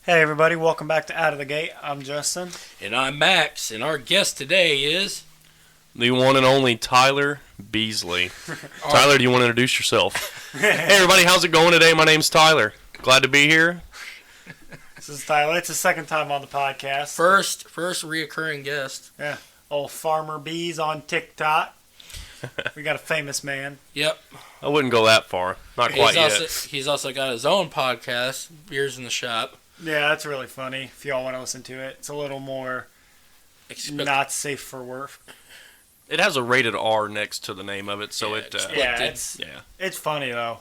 Hey everybody, welcome back to Out of the Gate. I'm Justin. And I'm Max, and our guest today is... the one and only Tyler Beasley. Tyler, do you want to introduce yourself? Hey everybody, how's it going today? My name's Tyler. Glad to be here. This is Tyler. It's the second time on the podcast. First reoccurring guest. Yeah. Old Farmer Bees on TikTok. We got a famous man. Yep. I wouldn't go that far. Not quite yet. He's also got his own podcast, Beers in the Shop. Yeah, that's really funny. If y'all want to listen to it, it's a little more not safe for work. It has a rated R next to the name of it, so it's funny though.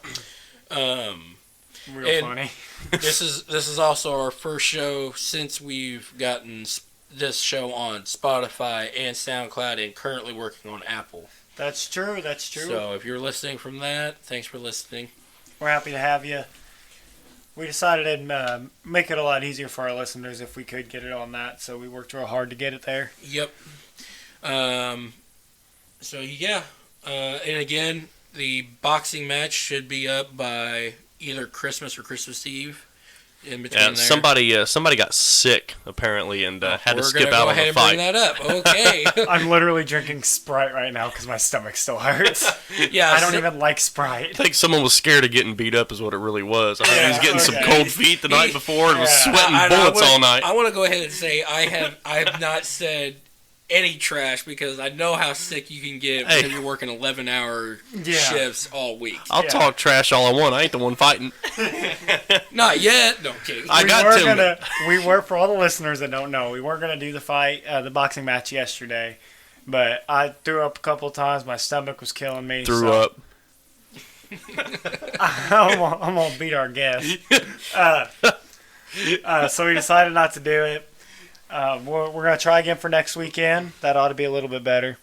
Real funny. this is also our first show since we've gotten this show on Spotify and SoundCloud, and currently working on Apple. That's true. So if you're listening from that, thanks for listening. We're happy to have you. We decided it'd make it a lot easier for our listeners if we could get it on that, so we worked real hard to get it there. Yep. And again, the boxing match should be up by either Christmas or Christmas Eve. In between there. Somebody got sick apparently and had to skip We're out on going to the go fight. ahead and bring that up. Okay. I'm literally drinking Sprite right now because my stomach still hurts. Yeah, I don't even like Sprite. I think someone was scared of getting beat up is what it really was. I think he was getting some cold feet the night before and was sweating bullets all night. I want to go ahead and say I have not said any trash because I know how sick you can get when you're working 11-hour shifts all week. I'll talk trash all I want. I ain't the one fighting. Not yet. No, I'm kidding. We were, for all the listeners that don't know, we weren't going to do the fight, the boxing match yesterday. But I threw up a couple times. My stomach was killing me. Threw up. I'm going to beat our guest. So we decided not to do it. We're going to try again for next weekend. That ought to be a little bit better.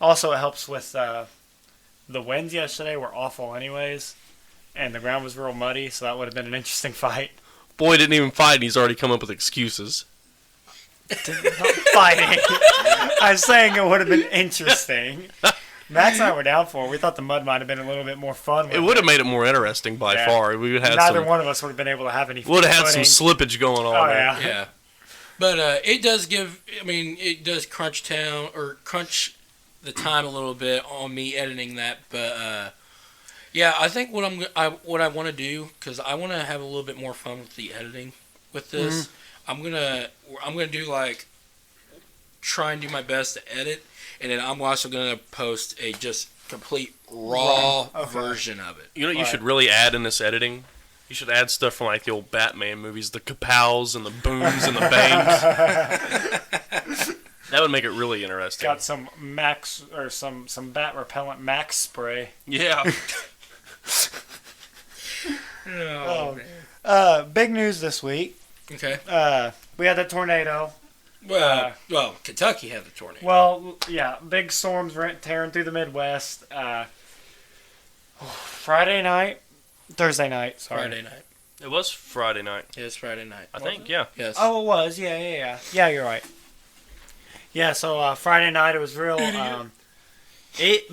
Also, it helps with the winds yesterday were awful anyways. And the ground was real muddy, so that would have been an interesting fight. Boy didn't even fight, and he's already come up with excuses. Not fighting. I'm saying it would have been interesting. Max and I were down for it. We thought the mud might have been a little bit more fun. It would have made it more interesting by far. We would have Neither one of us would have been able to have any. Would have had some slippage going on. Oh there. Yeah. But it does give. I mean, it does crunch the time a little bit on me editing that. But I think what I want to do, because I want to have a little bit more fun with the editing with this. Mm-hmm. I'm gonna do try and do my best to edit. And then I'm also going to post a just complete raw version of it. You know what you should really add in this editing? You should add stuff from the old Batman movies, the kapows and the booms and the bangs. That would make it really interesting. Got some Max or some bat repellent Max spray. Yeah. Big news this week. Okay. We had the tornado. Well, Kentucky had the tornado. Well, yeah, big storms tearing through the Midwest. Thursday night. Sorry. Friday night. It was Friday night. It was Friday night. I think, yeah. Yes. Oh, it was. Yeah. Yeah, you're right. Yeah, so Friday night it was real. It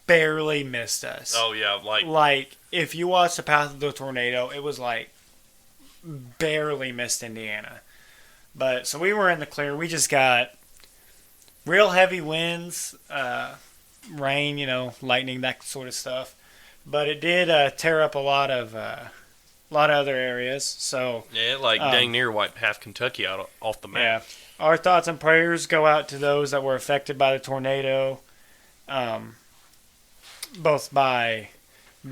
barely missed us. Oh, yeah. Like, if you watched the path of the tornado, it was barely missed Indiana. But, so we were in the clear. We just got real heavy winds, rain, lightning, that sort of stuff. But it did tear up a lot of other areas. So yeah, it dang near wiped half Kentucky out off the map. Yeah. Our thoughts and prayers go out to those that were affected by the tornado, both by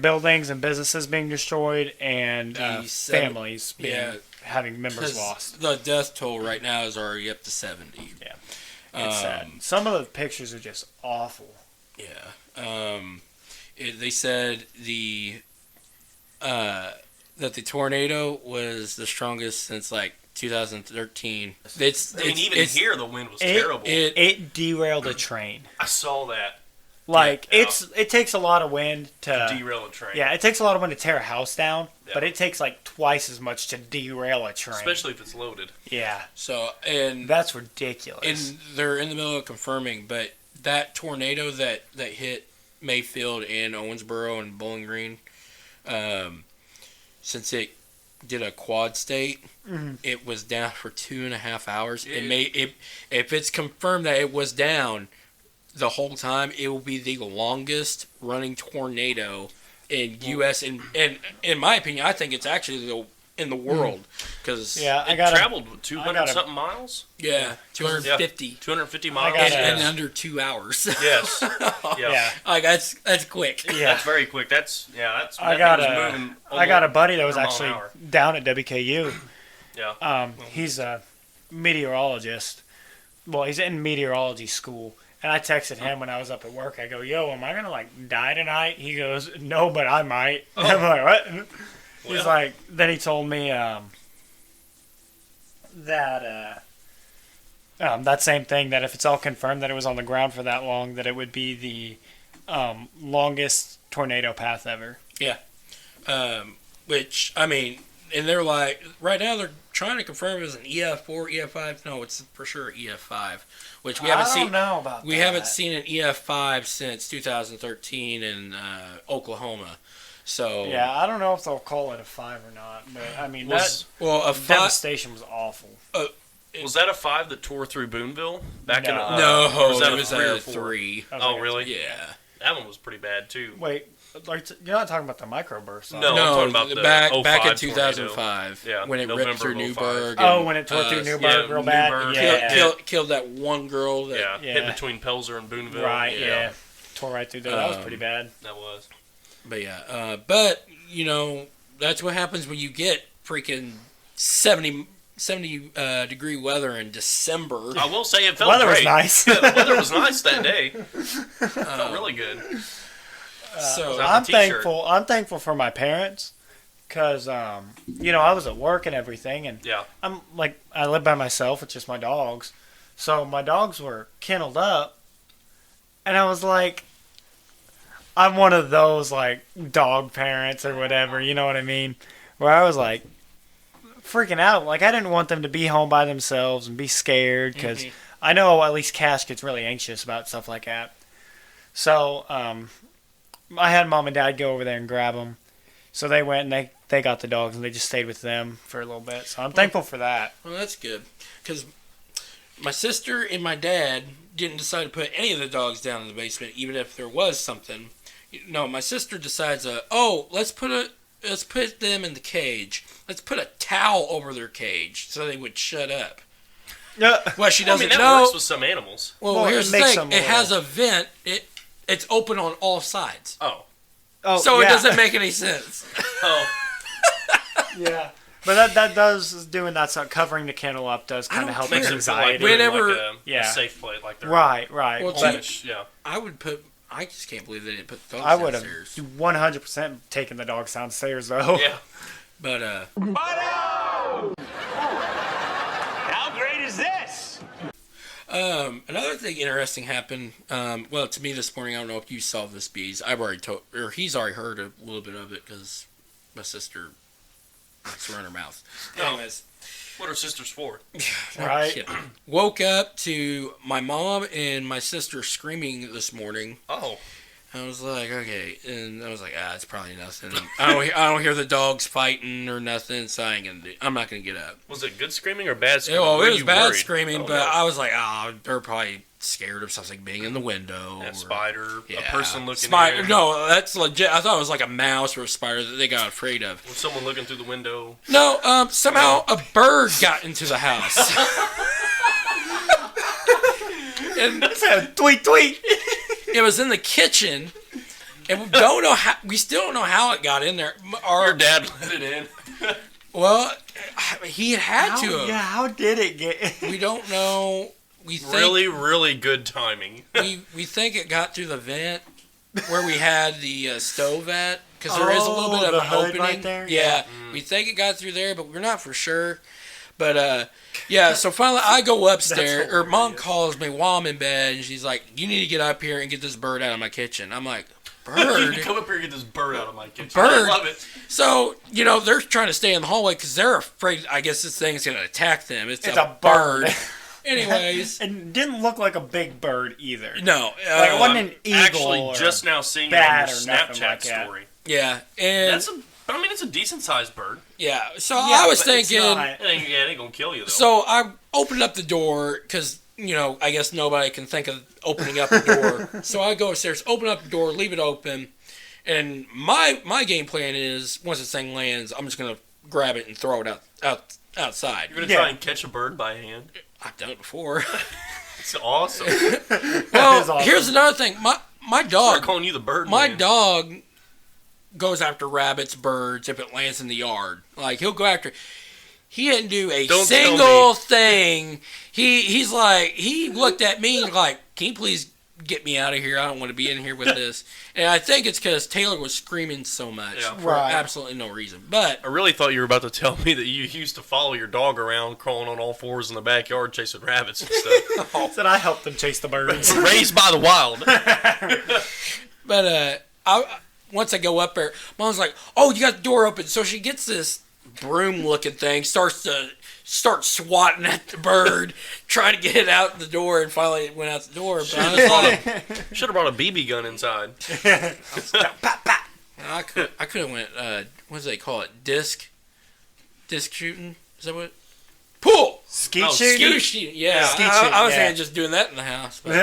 buildings and businesses being destroyed and families having members lost. The death toll right now is already up to 70. Yeah. It's sad. Some of the pictures are just awful. Yeah. They said that the tornado was the strongest since 2013. Here the wind was terrible. It derailed a train. I saw that. It takes a lot of wind to derail a train. Yeah, it takes a lot of wind to tear a house down, but it takes twice as much to derail a train. Especially if it's loaded. Yeah. And that's ridiculous. And they're in the middle of confirming, but that tornado that hit Mayfield and Owensboro and Bowling Green, since it did a quad state, Mhm. it was down for 2.5 hours. If it's confirmed that it was down the whole time, it will be the longest running tornado in U.S. and in my opinion, I think it's actually in the world because Yeah, It traveled 200 something miles. 250 250 miles. in under 2 hours. Yes. Yeah. Like that's quick. Yeah. That's very quick. That's I got a buddy that was actually down at WKU. Yeah. He's a meteorologist. Well, he's in meteorology school. And I texted him when I was up at work. I go, "Yo, am I gonna like die tonight?" He goes, "No, but I might." I'm like, "What?" He's like, then he told me that that same thing, that if it's all confirmed that it was on the ground for that long, that it would be the longest tornado path ever. Which I mean, and they're like, right now they're trying to confirm it as an EF4, EF5. No, it's for sure EF5. Which we haven't seen. I don't know about We that. haven't seen an EF5 since 2013 in Oklahoma. So Yeah, I don't know if they'll call it a 5 or not, but I mean, a 5. devastation was awful. Was that a 5 that tore through Boonville back in? No, or was that it was a 3 or a 4? 3. Oh, really? Yeah. That one was pretty bad too. Wait, like, you're not talking about the microburst? are No. you? I'm talking about the back 05 in 2005. tornado. Yeah, when it November ripped through of 05. Newburgh. Oh, and, when it tore through Newburgh yeah, real bad? Newburgh. Yeah. killed that one girl. That, Hit between Pelzer and Boonville. Right, yeah. Tore right through there. That was pretty bad. That was. But yeah, but you know that's what happens when you get freaking 70 degree weather in December. I will say it felt Weather was great. nice. The weather was nice that day. Felt really good. So Out I'm the t-shirt. thankful. I'm thankful for my parents, because you know, I was at work and everything, and Yeah. I'm like, I live by myself with just my dogs, so my dogs were kenneled up, and I was like, I'm one of those like dog parents or whatever, you know what I mean? Where I was like freaking out, like I didn't want them to be home by themselves and be scared, because I know at least Cash gets really anxious about stuff like that. So I had Mom and Dad go over there and grab them. So they went and they got the dogs and they just stayed with them for a little bit. So I'm thankful for that. well, that's good because my sister and my dad didn't decide to put any of the dogs down in the basement, even if there was something. No, my sister decides, let's put them in the cage. Let's put a towel over their cage so they would shut up. Yeah. Well, she I doesn't mean, that know. works with some animals. Well, Well, here's it the makes thing. them It has a vent. It's open on all sides. Oh. Oh, So yeah. it doesn't make any sense. Oh. Yeah. But that does, doing that, so covering the kennel up does kind don't of help care. with Makes it feel like anxiety. they're in Whenever- like a Yeah. safe place, like they're Right. Well, homish, yeah. I just can't believe they didn't put the dogs I would have downstairs. 100% taken the dogs downstairs, though. Yeah. But, How great is this? another thing interesting happened. Well, to me this morning, I don't know if you saw this, Bees. I've already he's already heard a little bit of it because my sister likes to run her mouth. Anyways, What are sisters for? Right. kidding. Woke up to my mom and my sister screaming this morning. Oh. I was like, okay, and I was like, it's probably nothing. I don't hear the dogs fighting or nothing, so I'm not gonna get up. Was it good screaming or bad screaming? Well, Were it was you bad worried? screaming, Oh, but no. I was like, they're probably scared of something being in the window. A or- spider, Yeah. a person looking Spider. in. No, that's legit. I thought it was like a mouse or a spider that they got afraid of. Was someone looking through the window? No, somehow a bird got into the house. And Tweet, tweet. it was in the kitchen, and we still don't know how it got in there. Your dad let it in. Well, he had to have. Yeah, how did it get? We don't know. We think, Really, really good timing. we think it got through the vent where we had the stove at, because there is a little bit of the an hood opening right there? Yeah, we think it got through there, but we're not for sure. But yeah, so finally I go upstairs, or Mom calls me while I'm in bed, and she's like, "You need to get up here and get this bird out of my kitchen." I'm like, "Bird?" Come up here and get this bird out of my kitchen. Bird? I love it. So, they're trying to stay in the hallway because they're afraid, I guess this thing's going to attack them. It's a bird. bird. Anyways. It didn't look like a big bird either. No. Like, it wasn't an eagle Actually, or just now seeing it on bat your or nothing Snapchat like that. story. Yeah. And That's But I mean, it's a decent sized bird. Yeah. So Yeah, I was but it's thinking. not- It ain't gonna kill you though. So I opened up the door because, I guess nobody can think of opening up the door. So I go upstairs, open up the door, leave it open. And my game plan is, once this thing lands, I'm just going to grab it and throw it outside. You're gonna try and catch a bird by hand. I've done it before. It's awesome. Well, is awesome. here's another thing. My Start dog, calling you the bird. my man. dog goes after rabbits, birds, if it lands in the yard. Like, he'll go after... He didn't do a Don't tell single me. thing. He's like, he looked at me like, can you please get me out of here? I don't want to be in here with this. And I think it's because Taylor was screaming so much Yeah. for Right. absolutely no reason. But I really thought you were about to tell me that you used to follow your dog around, crawling on all fours in the backyard, chasing rabbits and stuff. Said I helped them chase the birds. Raised by the wild. But once I go up there, Mom's like, "Oh, you got the door open." So she gets this broom-looking thing, starts swatting at the bird, trying to get it out the door, and finally it went out the door. But I was like, Should have brought a BB gun inside. I could have went. What do they call it? Disc shooting. Is that what? Pool. Skeet Oh, shooting? Skeet shooting. Yeah. Skeet I shooting, was yeah. thinking just doing that in the house, but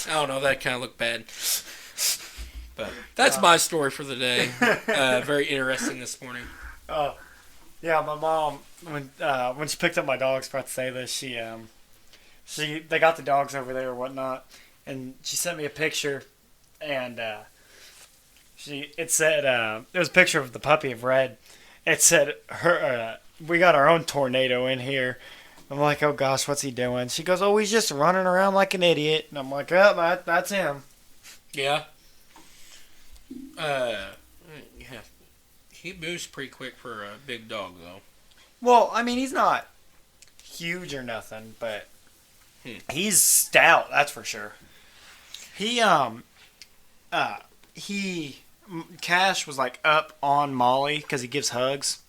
I don't know. That kind of looked bad. But that's my story for the day. Very interesting this morning. Oh, yeah. My mom, when she picked up my dogs, forgot to say this. They got the dogs over there or whatnot, and she sent me a picture, and it said it was a picture of the puppy of Red. It said we got our own tornado in here. I'm like, oh gosh, what's he doing? She goes, oh, he's just running around like an idiot. And I'm like, oh, that's him. Yeah. Yeah. He moves pretty quick for a big dog, though. Well, I mean, he's not huge or nothing, but he's stout. That's for sure. Cash was like up on Molly because he gives hugs.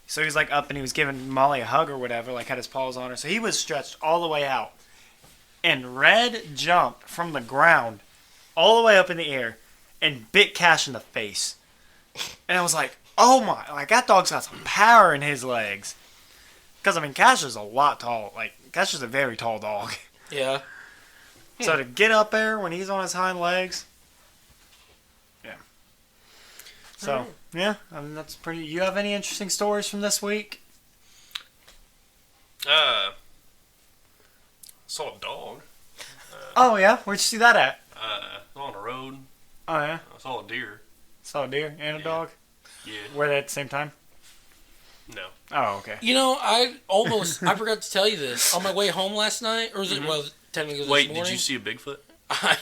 So he was like up and he was giving Molly a hug or whatever, like had his paws on her. So he was stretched all the way out. And Red jumped from the ground all the way up in the air and bit Cash in the face. And I was like, oh my, like that dog's got some power in his legs. Because, I mean, Cash is a lot tall. Like, Cash is a very tall dog. Yeah. So to get up there when he's on his hind legs. Yeah. So, yeah, I mean, that's pretty. You have any interesting stories from this week? Saw a dog. Oh, yeah? Where'd you see that at? On the road. Oh, yeah? I saw a deer. Saw a deer and a Yeah. dog? Yeah. Were they at the same time? No. Oh, okay. I forgot to tell you this. On my way home last night, or was it, well, technically this Wait, morning. did you see a Bigfoot? I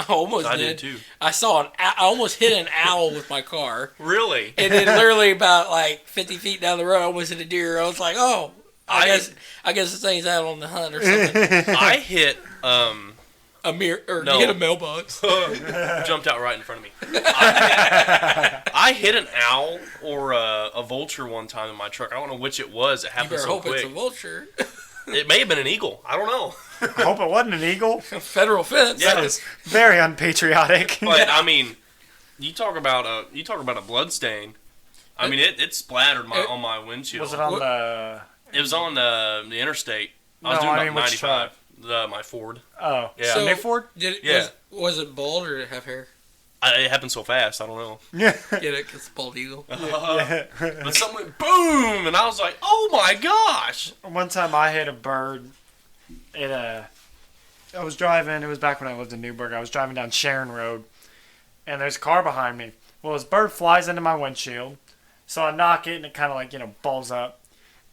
almost I did. did too. I saw I almost hit an owl with my car. Really? And then literally about like 50 feet down the road, I almost hit a deer. I was like, oh, I guess this thing's out on the hunt or something. I hit A mirror, or No. you hit a mailbox. jumped out right in front of me. I hit an owl or a vulture one time in my truck. I don't know which it was. It You happened better so hope it's quick. a vulture. It may have been an eagle. I don't know. I hope it wasn't an eagle. Federal fence. Yeah. That is very unpatriotic. But I mean, you talk about a blood stain. I mean, it splattered on my windshield. Was it on the... It was on the interstate. I was No, doing I about mean, which 95. My Ford. Oh, Yeah. Sunday Ford? Did it, Yeah. was it bald or did it have hair? It happened so fast. I don't know. Yeah. Get it? 'Cause it's a bald eagle. But something went boom, and I was like, "Oh my gosh!" One time I hit a bird. I was driving. It was back when I lived in Newburgh. I was driving down Sharon Road, and there's a car behind me. Well, this bird flies into my windshield, so I knock it, and it kind of balls up,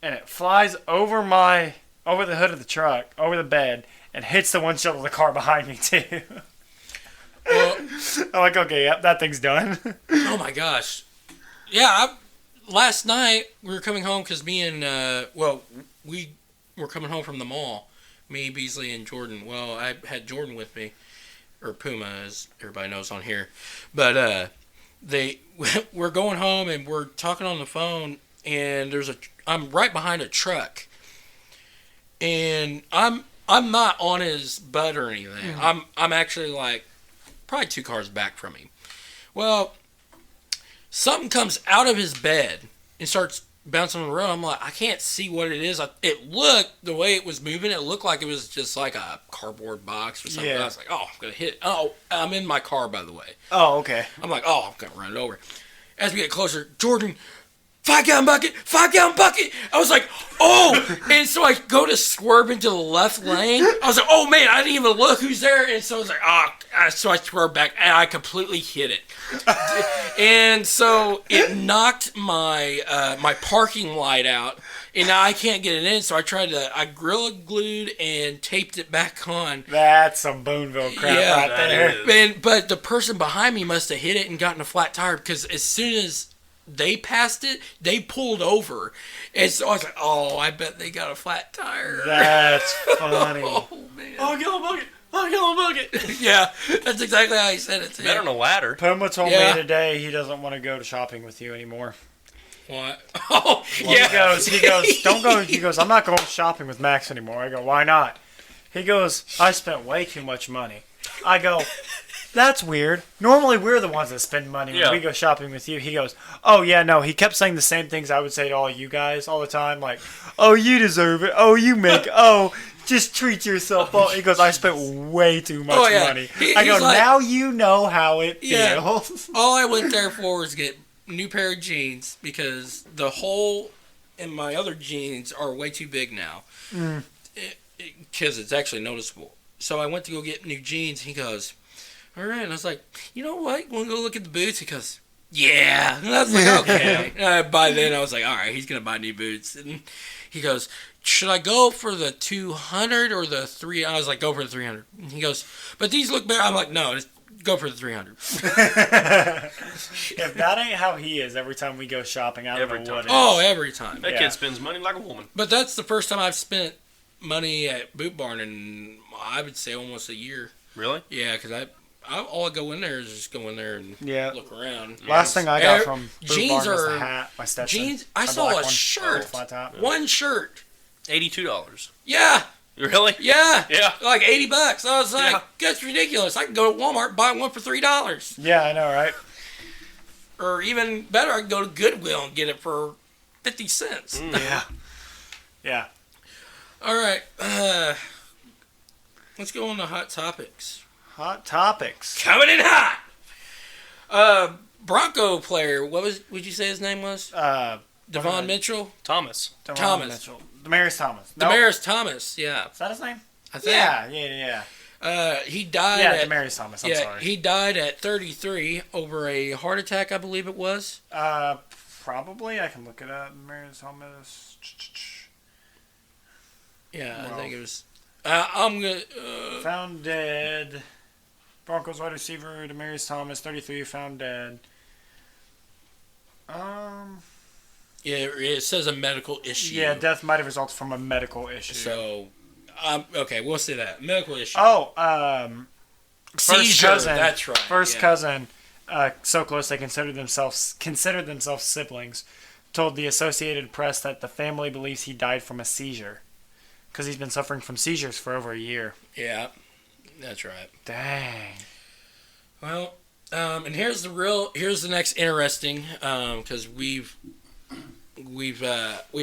and it flies over the hood of the truck, over the bed, and hits the windshield of the car behind me too. Well, I'm like, okay, yep, that thing's done. oh my gosh. Yeah, last night we were coming home because me and, we were coming home from the mall. Me, Beasley, and Jordan. Well, I had Jordan with me, or Puma, as everybody knows on here. But we're going home and we're talking on the phone, and I'm right behind a truck, and I'm not on his butt or anything. I'm actually like probably 2 cars back from him. Well, something comes out of his bed and starts bouncing on the road. I'm like, I can't see what it is. It looked, the way it was moving, it looked like it was just like a cardboard box or something. Yeah. I was like, oh, I'm going to hit it. Oh, I'm in my car, by the way. Oh, okay. I'm like, oh, I'm going to run it over. As we get closer, Jordan, 5-gallon bucket, 5-gallon bucket. I was like, oh. And so I go to swerve into the left lane. I was like, oh, man, I didn't even look who's there. And so I was like, so I swerved back, and I completely hit it. And so it knocked my my parking light out, and now I can't get it in. So I Gorilla Glued and taped it back on. That's some Boonville crap right there. But the person behind me must have hit it and gotten a flat tire, because as soon as they passed it, they pulled over. And so I was like, oh, I bet they got a flat tire. That's funny. Oh, man. Oh, gallon bucket. Oh, gallon bucket. Yeah, that's exactly how he said it to Better than a ladder. Puma told Yeah. me today he doesn't want to go shopping with you anymore. What? Oh, Well, yeah. He goes, don't go. He goes, I'm not going shopping with Max anymore. I go, why not? He goes, I spent way too much money. I go, that's weird. Normally we're the ones that spend money when we go shopping with you. He goes, oh yeah, no. He kept saying the same things I would say to all you guys all the time, like, oh, you deserve it. Oh, you make. Oh, just treat yourself. Oh, he goes, I spent way too much money. I go, he's like, now you know how it Yeah. feels. all I went there for was get a new pair of jeans, because the hole in my other jeans are way too big now. Because it's actually noticeable. So I went to go get new jeans. He goes, all right. And I was like, you know what? Want to go look at the boots? He goes, yeah. And I was like, okay. By then, I was like, all right, he's going to buy new boots. And he goes, should I go for the 200 or the 3? I was like, go for the 300. And he goes, but these look better. I'm like, no, just go for the 300. If that ain't how he is every time we go shopping, I don't know what it is. Oh, every time. That Yeah. kid spends money like a woman. But that's the first time I've spent money at Boot Barn in, I would say, almost a year. Really? Yeah, because all I go in there is just go in there and Yeah. look around. Last thing I got from Boot jeans Barn was are- the hat, my Stetson. Jeans. I My saw black a one, shirt. flat top. One shirt. $82. Yeah. Really? Yeah. Yeah. Like $80. I was like, Yeah. that's ridiculous. I can go to Walmart, buy one for $3. Yeah, I know, right? Or even better, I can go to Goodwill and get it for 50 cents. Yeah. Yeah. All right. Let's go on to hot topics. Hot topics. Coming in hot. Bronco player. Would you say his name was? Devon Mitchell. Thomas. Thomas. Mitchell. Demarius Thomas. No. Demarius Thomas. Yeah, Is that his name? I think. Yeah. He died. Yeah, at, Demarius Thomas. I'm sorry. He died at 33 over a heart attack, I believe it was. Probably. I can look it up. Demarius Thomas. Yeah, Well. I think it was. I'm gonna. Found dead. Broncos wide receiver Demarius Thomas, 33, found dead. Yeah, it says a medical issue. Yeah, death might have resulted from a medical issue. So, okay, we'll say that medical issue. Oh, first seizure. cousin. That's right. First yeah. cousin, so close they considered themselves siblings, told the Associated Press that the family believes he died from a seizure, because he's been suffering from seizures for over a year. Yeah, that's right. Dang. Well, and here's the next interesting, because we've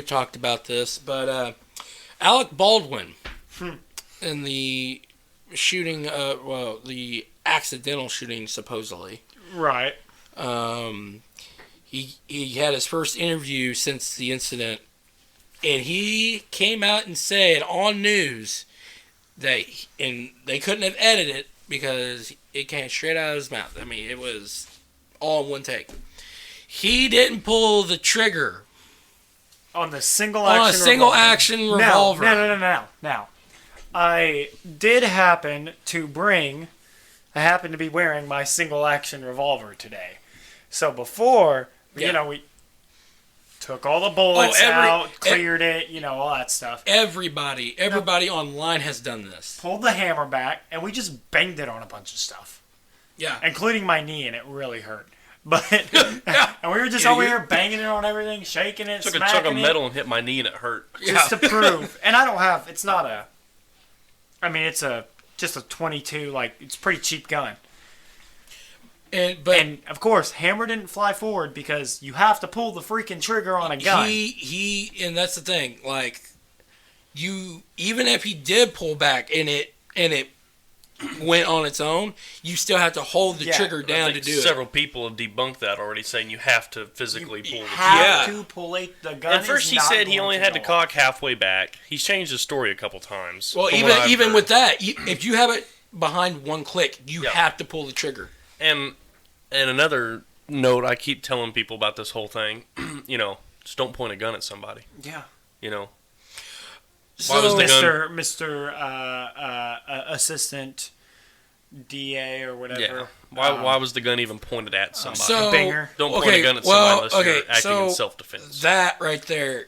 talked about this, but Alec Baldwin in the shooting, the accidental shooting supposedly. Right. He had his first interview since the incident, and he came out and said on news that, and they couldn't have edited it because it came straight out of his mouth. I mean, it was all in one take. He didn't pull the trigger On the single on action a single revolver. action revolver. Now, I did happen to be wearing my single action revolver today. So before, we took all the bullets out, cleared it, all that stuff. Everybody online has done this. Pulled the hammer back, and we just banged it on a bunch of stuff, Yeah. including my knee, and it really hurt. But and we were just over here banging it on everything, shaking it, Took a smacking chunk of it, metal and hit my knee and it hurt. just to prove. And I don't have. It's not a. I mean, it's just a 22. Like, it's a pretty cheap gun. And of course, hammer didn't fly forward because you have to pull the freaking trigger on a gun. And that's the thing. Like, even if he did pull back and it went on its own, you still have to hold the trigger down to do it. Several people have debunked that already, saying you have to physically pull the trigger. Have to pull the gun. At first he said he only had to cock halfway back. He's changed his story a couple times. Well, even with that, if you have it behind one click, you have to pull the trigger. And another note, I keep telling people about this whole thing, just don't point a gun at somebody. Yeah. Why was the Mr. Assistant DA or whatever. Yeah. Why was the gun even pointed at somebody? Don't point a gun at somebody unless you're acting in self-defense. That right there,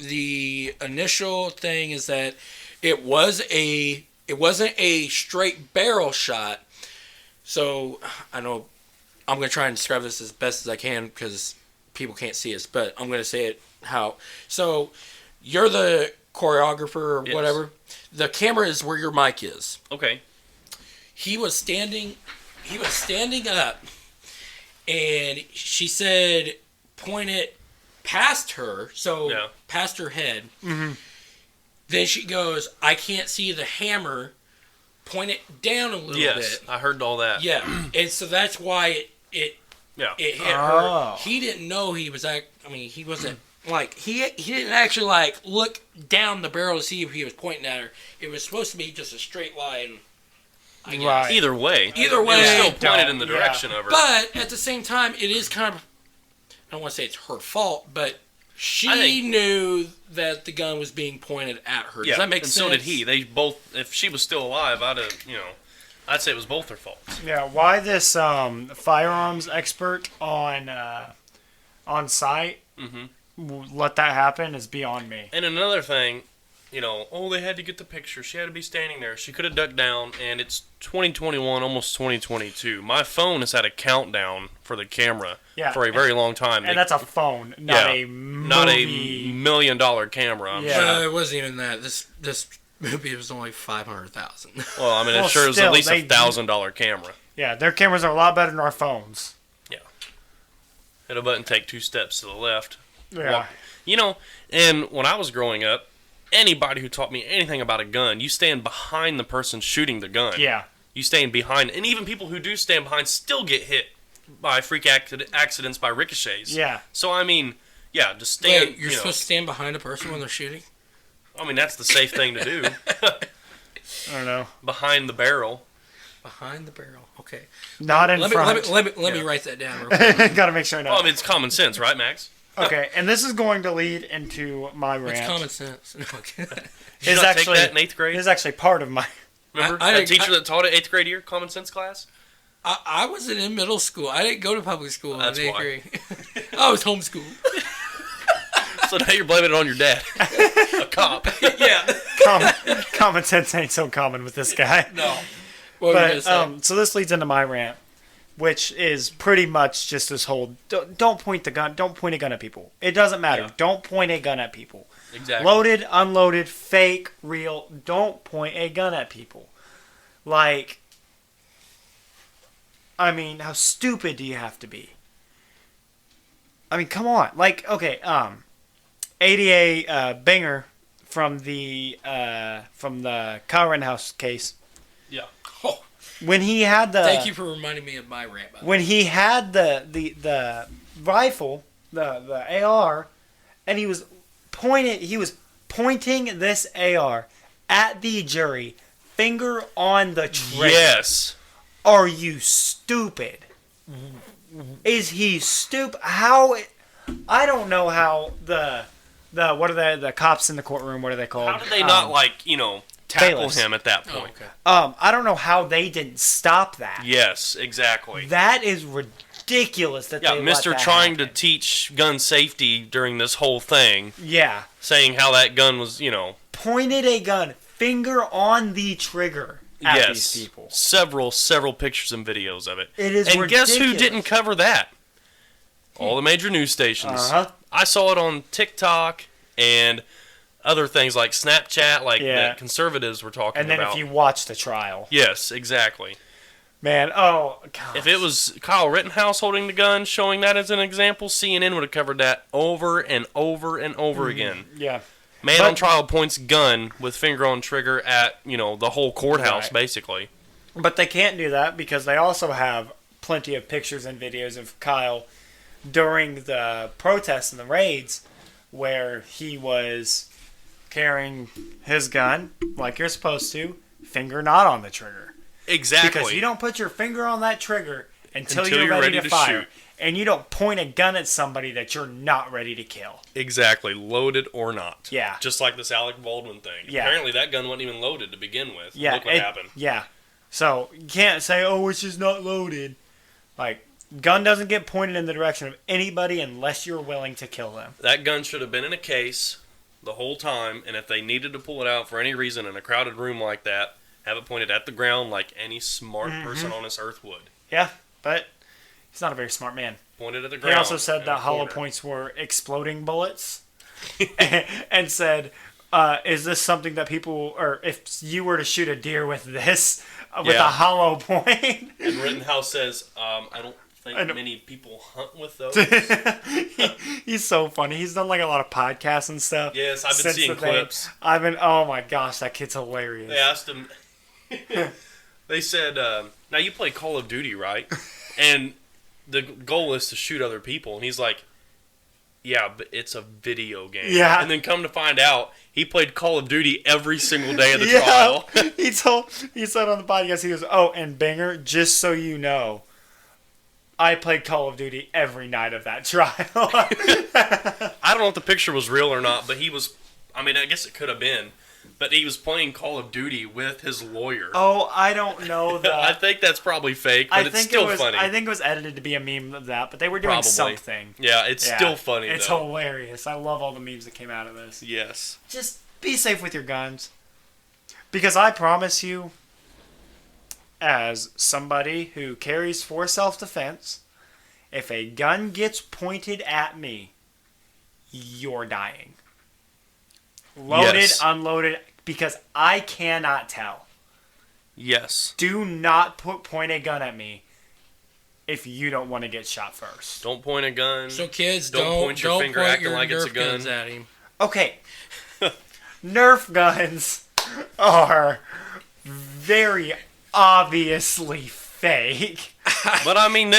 the initial thing is that it wasn't a straight barrel shot. So I know I'm going to try and describe this as best as I can because people can't see us, but I'm going to say it how. So you're the choreographer or whatever. The camera is where your mic is. Okay. He was standing up, and she said, point it past her, past her head. Mm-hmm. Then she goes, I can't see the hammer. Point it down a little bit. Yes, I heard all that. Yeah, and so that's why it hit her. He didn't know he was he wasn't like he didn't actually look down the barrel to see if he was pointing at her. It was supposed to be just a straight line. I guess. Right. Either way, it was still pointed in the direction of her. But at the same time, it is kind of, I don't want to say it's her fault, but she knew that the gun was being pointed at her. Does that make sense? And so did he. They both. If she was still alive, I'd say it was both their faults. Yeah. Why this firearms expert on site let that happen is beyond me. And another thing, they had to get the picture. She had to be standing there. She could have ducked down, and it's 2021, almost 2022. My phone has had a countdown for the camera for a very long time. And that's a phone, not a $1 million camera. Yeah, it wasn't even that. This movie was only $500,000. Well, it sure is at least $1,000 camera. Yeah, their cameras are a lot better than our phones. Yeah. Hit a button, take 2 steps to the left. Yeah. And when I was growing up, anybody who taught me anything about a gun, you stand behind the person shooting the gun. Yeah. You stand behind, and even people who do stand behind still get hit by freak accidents by ricochets. Yeah. So, just stand. Wait, you're supposed to stand behind a person when they're shooting? That's the safe thing to do. I don't know. Behind the barrel. Behind the barrel. Okay. Not in front. Let me write that down real quick. Gotta make sure I know. Well, it's common sense, right, Max? Okay, and this is going to lead into my rant. It's common sense. Did you not take that in 8th grade? It's actually part of my... Remember that teacher that taught it 8th grade year, common sense class? I wasn't in middle school. I didn't go to public school in That's 8th why. grade. I was homeschooled. So now you're blaming it on your dad. A cop. Yeah. Common sense ain't so common with this guy. No. But, so this leads into my rant, which is pretty much just this whole, don't point a gun at people. It doesn't matter. Yeah. Don't point a gun at people. Exactly. Loaded, unloaded, fake, real, don't point a gun at people. How stupid do you have to be? Come on. ADA Binger from the Kyle Rittenhouse case. Yeah. Oh. When he had the... Thank you for reminding me of my rant. When he had the rifle, the AR, and he was pointing this AR at the jury, finger on the trigger. Yes. Are you stupid? Is he stupid? How? I don't know how the what are the cops in the courtroom? What are they called? How did they not tackle bailiffs. him at that point? Oh, okay. I don't know how they didn't stop that. Yes, exactly. That is ridiculous. That they Mr. let that trying happen. to teach gun safety during this whole thing. Yeah. Saying how that gun was, Pointed a gun, finger on the trigger at these people. Several pictures and videos of it. It is and ridiculous. Guess who didn't cover that? All the major news stations. Uh-huh. I saw it on TikTok and other things like Snapchat, that conservatives were talking about. And then if you watch the trial. Yes, exactly. Man, oh, God. If it was Kyle Rittenhouse holding the gun, showing that as an example, CNN would have covered that over and over and over again. Yeah. Man on trial points gun with finger on trigger at, the whole courthouse, basically. But they can't do that because they also have plenty of pictures and videos of Kyle during the protests and the raids where he was carrying his gun like you're supposed to, finger not on the trigger. Exactly. Because you don't put your finger on that trigger until you're ready to fire. Shoot. And you don't point a gun at somebody that you're not ready to kill. Exactly. Loaded or not. Yeah. Just like this Alec Baldwin thing. Yeah. Apparently that gun wasn't even loaded to begin with. Yeah. Look what happened. Yeah. So you can't say, oh, it's just not loaded. Like, gun doesn't get pointed in the direction of anybody unless you're willing to kill them. That gun should have been in a case the whole time, and if they needed to pull it out for any reason in a crowded room like that, have it pointed at the ground like any smart person on this earth would. Yeah, but he's not a very smart man. Pointed at the ground. He also said that hollow points were exploding bullets. And said, is this something that people, or if you were to shoot a deer with this, with a hollow point? And Rittenhouse says, I don't think many people hunt with those. He's so funny. He's done like a lot of podcasts and stuff. Yes, I've been seeing clips. Oh my gosh, that kid's hilarious. They asked him, they said, now you play Call of Duty, right? And the goal is to shoot other people. And he's like, yeah, but it's a video game. Yeah. And then come to find out, he played Call of Duty every single day of the trial. He said on the podcast, he goes, oh, and Banger, just so you know, I played Call of Duty every night of that trial. I don't know if the picture was real or not, but he was, I guess it could have been. But he was playing Call of Duty with his lawyer. Oh, I don't know that. I think that's probably fake, but it's still funny. I think it was edited to be a meme of that, but they were doing something. Yeah, it's still funny, It's hilarious. I love all the memes that came out of this. Yes. Just be safe with your guns. Because I promise you, as somebody who carries for self-defense, if a gun gets pointed at me, you're dying. Loaded, unloaded, because I cannot tell. Yes. Do not point a gun at me if you don't want to get shot first. Don't point a gun. So kids, don't point your finger acting like it's a gun. At him. Okay. Nerf guns are very obviously fake. But then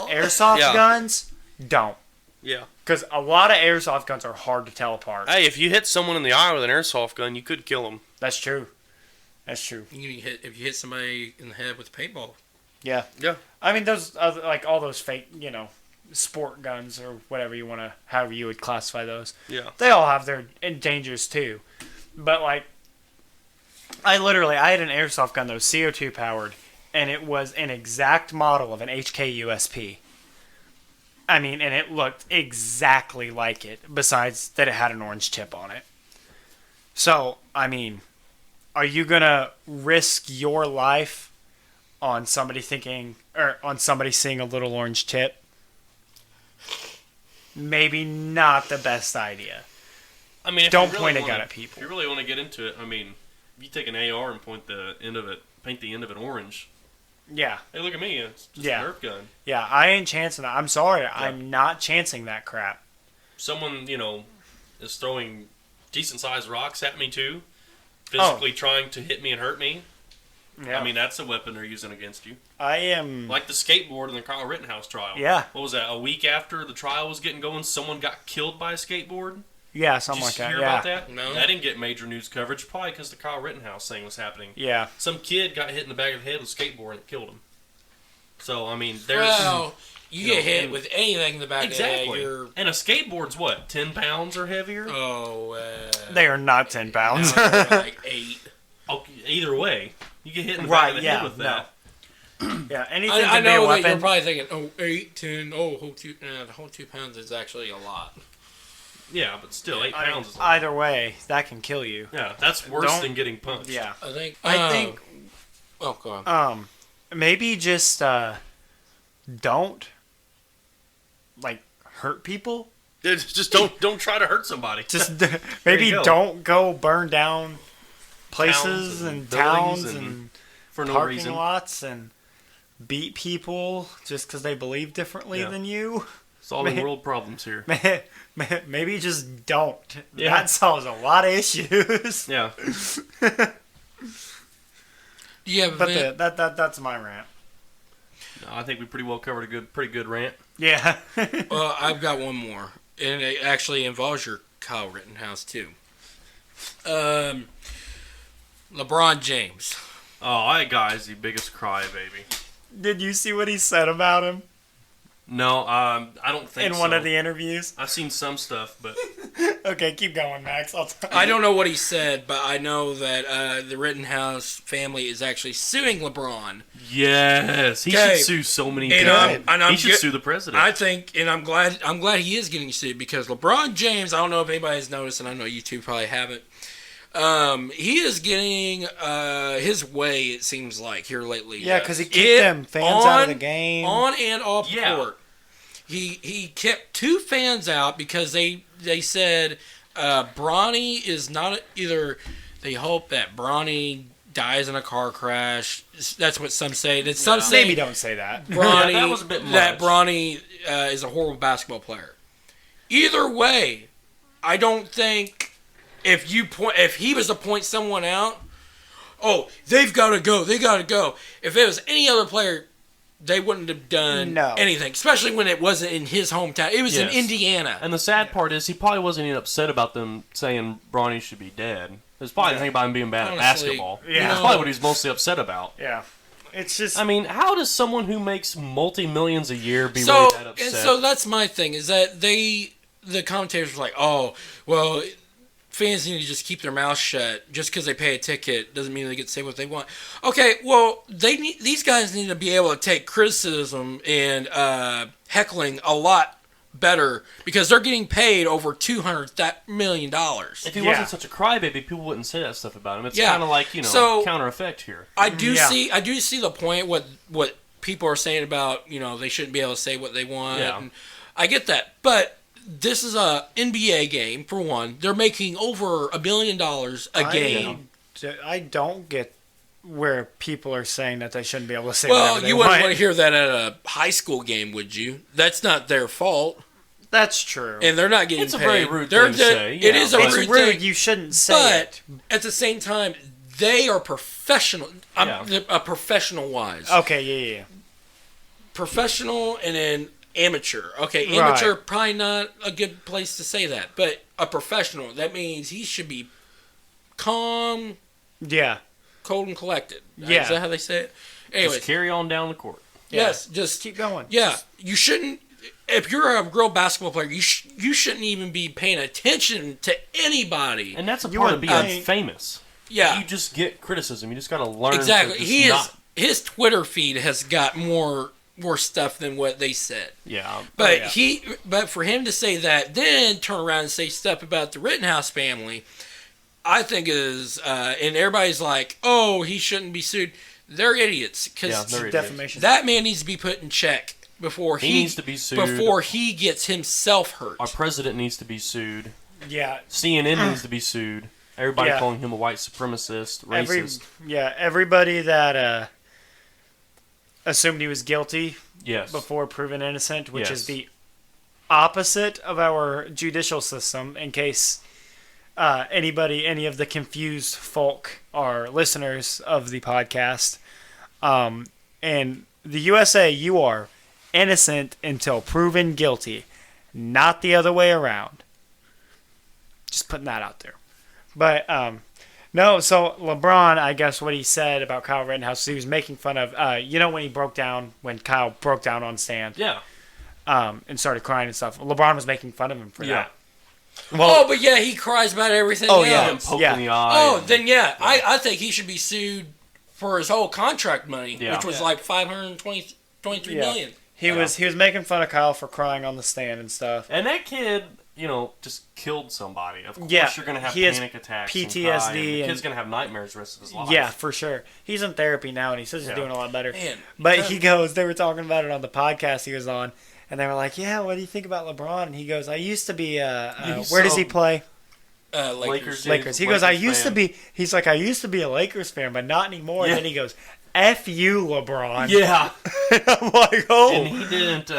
airsoft guns don't. Yeah. Because a lot of airsoft guns are hard to tell apart. Hey, if you hit someone in the eye with an airsoft gun, you could kill them. That's true. That's true. If you hit somebody in the head with a paintball. Yeah. Yeah. Those all those fake, sport guns or whatever however you would classify those. Yeah. They all have their dangers too. But I had an airsoft gun that was CO2 powered, and it was an exact model of an HK USP. And it looked exactly like it, besides that it had an orange tip on it. So, are you going to risk your life on somebody seeing a little orange tip? Maybe not the best idea. Don't point a gun at people. If you really want to get into it, if you take an AR and paint the end of it orange. Yeah. Hey, look at me. It's just a Nerf gun. Yeah, I ain't chancing that. I'm sorry. Yeah. I'm not chancing that crap. Someone, is throwing decent-sized rocks at me, too. Physically trying to hit me and hurt me. Yeah. That's a weapon they're using against you. I am... Like the skateboard in the Kyle Rittenhouse trial. Yeah. What was that? A week after the trial was getting going, someone got killed by a skateboard? Yeah, something like that. Did you hear about that? No. That didn't get major news coverage, probably because the Kyle Rittenhouse thing was happening. Yeah. Some kid got hit in the back of the head with a skateboard and it killed him. So, there's... Well, you get hit with anything in the back of the head. And a skateboard's what, 10 pounds or heavier? Oh, they are not 10 pounds. No, like 8. Oh, either way, you get hit in the back of the head with that. Yeah, anything I can be a know weapon. That you're probably thinking, 8, 10, the whole 2 pounds is actually a lot. Yeah, but still, 8 pounds is a lot. Either way, that can kill you. Yeah, that's worse than getting punched. Yeah. I think... Oh, go on. Maybe just, don't, hurt people. Just don't try to hurt somebody. Just maybe don't go burn down places and towns and for no parking reason. lots and beat people just because they believe differently than you. Solving world problems here. Maybe just don't. Yeah. That solves a lot of issues. Yeah. Yeah, But that's my rant. No, I think we pretty well covered a pretty good rant. Yeah. well, I've got one more, and it actually involves your Kyle Rittenhouse too. LeBron James. Oh, that guy's the biggest crybaby. Did you see what he said about him No, I don't think in so. one of the interviews? I've seen some stuff, but Okay, keep going, Max. I don't know what he said, but I know that the Rittenhouse family is actually suing LeBron. yes, he Okay. should sue so many And people. He should sue the president. I think, and I'm glad he is getting sued because LeBron James. I don't know if anybody has noticed, and I know you two probably haven't. He is getting his way. It seems like here lately. Yeah, because he kicked them fans out of the game. On and off the Yeah. court. He kept 2 fans out because they said Bronny is not either. They hope that Bronny dies in a car crash. That's what some say. That some say Maybe don't say that. Bronny, Yeah, that was a bit much. that Bronny is a horrible basketball player. Either way, I don't think if he was to point someone out, oh, they've got to go. They got to go. If it was any other player, they wouldn't have done anything, especially when it wasn't in his hometown. It was in Indiana. And the sad part is he probably wasn't even upset about them saying Bronny should be dead. There's probably nothing about him being bad at basketball. Yeah. That's probably what he's mostly upset about. Yeah. It's just... I mean, how does someone who makes multi-millions a year be so, really that upset? And so that's my thing, is that the commentators were like, oh, well, fans need to just keep their mouth shut. Just because they pay a ticket doesn't mean they get to say what they want. Okay, well, these guys need to be able to take criticism and heckling a lot better because they're getting paid over $200 million. If he wasn't such a crybaby, people wouldn't say that stuff about him. It's Yeah. kind of like, counter effect here. I do see the point what people are saying about, they shouldn't be able to say what they want. Yeah. And I get that, but this is a NBA game for one. They're making over $1 billion a game. I don't get where people are saying that they shouldn't be able to say Well, whatever they you wouldn't want. want to hear that at a high school game, would you? That's not their fault, That's true. and they're not getting It's a paid. very rude thing to say, It yeah, is but- it's rude rude. thing. You shouldn't say it. But at the same time, they are professional. Yeah. Professional-wise. Okay, yeah. Professional and then amateur. Okay, Right. amateur, probably not a good place to say that. But a professional, that means he should be calm, Yeah. cold, and collected. Yeah. Is that how they say it? Anyways, Just carry on down the court. yes, just Keep going. Yeah, you shouldn't. If you're a real basketball player, you shouldn't even be paying attention to anybody. And that's a You part of would being think- famous. Yeah, You just get criticism. You just got to learn exactly. to He just is. His Twitter feed has got more stuff than what they said. Yeah. But but for him to say that, then turn around and say stuff about the Rittenhouse family, I think is, and everybody's like, oh, he shouldn't be sued. They're idiots Yeah, because they're idiots. Defamation. that man needs to be put in check before He needs to be sued. before he gets himself hurt. Our president needs to be sued. Yeah. CNN needs to be sued. Everybody Yeah. calling him a white supremacist, racist. Everybody that assumed he was guilty Yes. before proven innocent, which Yes. is the opposite of our judicial system, in case any of the confused folk are listeners of the podcast. And the USA, you are innocent until proven guilty, not the other way around. Just putting that out there. But, no, so LeBron, I guess what he said about Kyle Rittenhouse, he was making fun of, when Kyle broke down on stand, Yeah. and started crying and stuff. LeBron was making fun of him for Yeah. that. Well, but yeah, he cries about everything Oh, else. yeah. Him poking Yeah. the eye. Oh, and- then yeah, I think he should be sued for his whole contract money, Yeah. which was like $523 million. he was making fun of Kyle for crying on the stand and stuff. And that kid, just killed somebody. Of course Yeah, you're going to have he has panic attacks PTSD and cry, and the and- kid's going to have nightmares the rest of his life. Yeah, for sure. He's in therapy now, and he says he's Yeah. doing a lot better. Man, But they were talking about it on the podcast he was on, and they were like, yeah, what do you think about LeBron? And he goes, I used to be, where does he play? Lakers. Lakers. Lakers. He goes, I used to be a Lakers fan, but not anymore. Yeah. And then he goes, F you, LeBron. Yeah. I'm like, oh. And he didn't.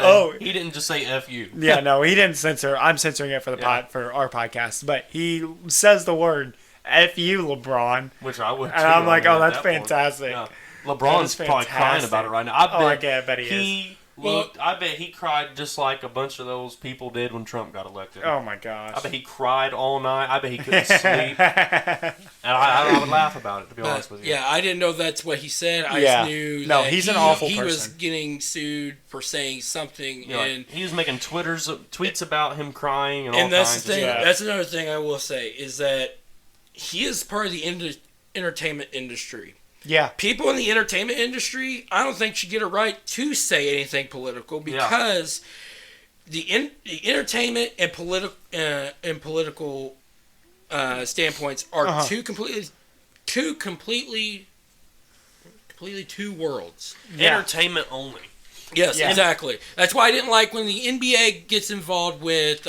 He didn't just say F you. Yeah, no, he didn't censor. I'm censoring it for the for our podcast, but he says the word F you, LeBron. Which I would. And I'm like, oh, that's fantastic. Yeah. LeBron's probably crying about it right now. I bet he is. I bet he cried just like a bunch of those people did when Trump got elected. Oh my gosh! I bet he cried all night. I bet he couldn't sleep. And I would laugh about it, to be honest with you. Yeah, I didn't know that's what he said. I just knew that he's an awful person. He was getting sued for saying something, and he was making tweets about him crying and all that's kinds the thing. of stuff. That's another thing I will say is that he is part of the entertainment industry. Yeah. People in the entertainment industry, I don't think should get a right to say anything political because the entertainment and political standpoints are two completely two worlds. Yeah. Entertainment only. Yes, exactly. That's why I didn't like when the NBA gets involved with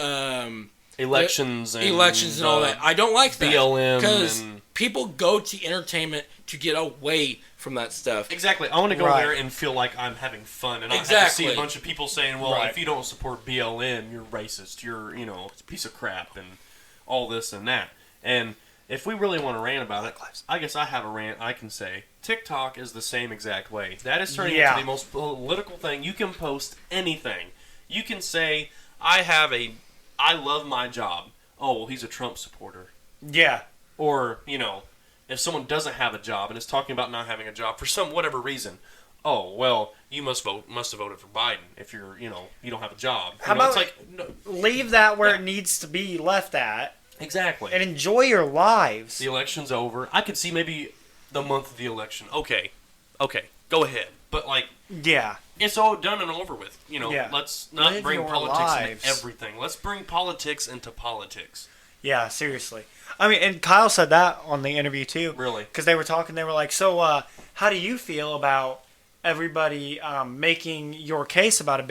elections and all that. I don't like that BLM because people go to entertainment to get away from that stuff. Exactly. I want to go there and feel like I'm having fun, and I have to see a bunch of people saying, "Well, if you don't support BLM, you're racist. You're a piece of crap," and all this and that. And if we really want to rant about it, I guess I have a rant. I can say TikTok is the same exact way. That is turning into the most political thing. You can post anything. You can say, I love my job. Oh, well, he's a Trump supporter. Yeah. Or, if someone doesn't have a job and is talking about not having a job for whatever reason, oh, well, you must have voted for Biden if you're, you don't have a job. How about leave that where it needs to be left at? Exactly. And enjoy your lives. The election's over. I could see maybe the month of the election. Okay, go ahead. But, it's all done and over with. Let's not bring politics into everything. Let's bring politics into politics. Yeah, seriously. I mean, and Kyle said that on the interview too. Really? Because they were talking, they were like, so how do you feel about everybody making your case about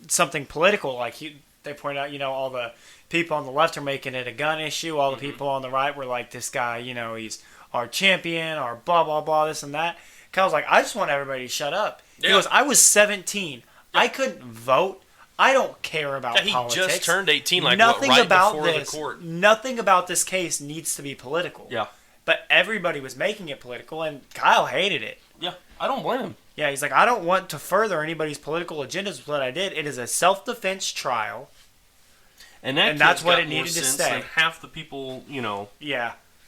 something political? Like they pointed out, all the people on the left are making it a gun issue. All the people on the right were like, this guy, he's our champion, our blah, blah, blah, this and that. Kyle's like, I just want everybody to shut up. Yeah. He goes, I was 17. Yeah. I couldn't vote. I don't care about politics. He just turned 18, right before the court. Nothing about this case needs to be political. Yeah. But everybody was making it political, and Kyle hated it. Yeah, I don't blame him. Yeah, he's like, I don't want to further anybody's political agendas with what I did. It is a self-defense trial. And that's what it needed to say. Than half the people,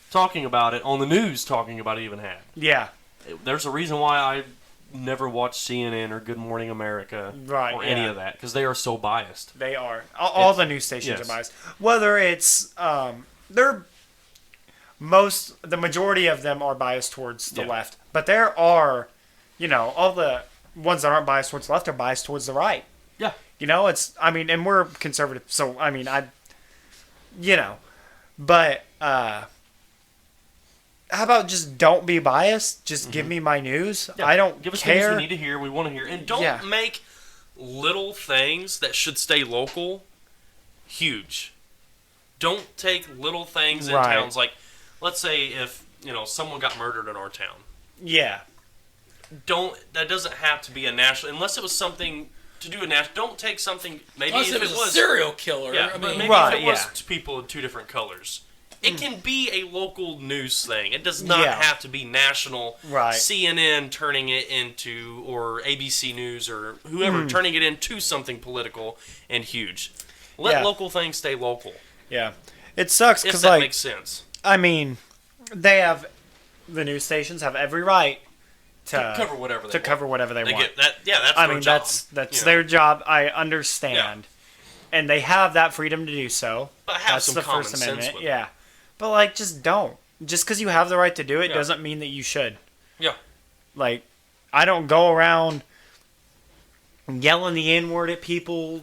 talking about it on the news, talking about it even had. Yeah. There's a reason why I never watched CNN or Good Morning America or any of that, because they are so biased. They are. All the news stations are biased. Whether it's the majority of them are biased towards the left, but there are, all the ones that aren't biased towards the left are biased towards the right. Yeah. And we're conservative, so but how about just don't be biased? Just give me my news. Yeah. I don't give us care. Things we need to hear, we want to hear. And don't make little things that should stay local huge. Don't take little things in towns. Like, let's say if, someone got murdered in our town. Yeah. That doesn't have to be a national, unless it was something to do a national. Don't take something, maybe unless if it was a serial killer. Yeah, but maybe if it was two people in two different colors. It can be a local news thing. It does not have to be national. Right. CNN turning it into, or ABC News, or whoever turning it into something political and huge. Let local things stay local. Yeah. It sucks because, that makes sense. I mean, the news stations have every right to cover whatever they want. Want. That's their job. That's their job. I understand. Yeah. And they have that freedom to do so. But have some common sense with it. Yeah. But, just don't. Just because you have the right to do it doesn't mean that you should. Yeah. I don't go around yelling the N-word at people,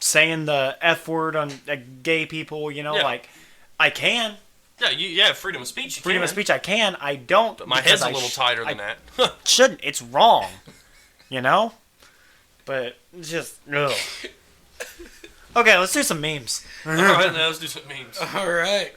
saying the F-word on gay people, I can. Yeah, you have freedom of speech. Freedom of speech, I can. I don't. But my head's a little tighter than that. Shouldn't. It's wrong. But it's just, ugh. Okay, let's do some memes. All right, now let's do some memes. All right.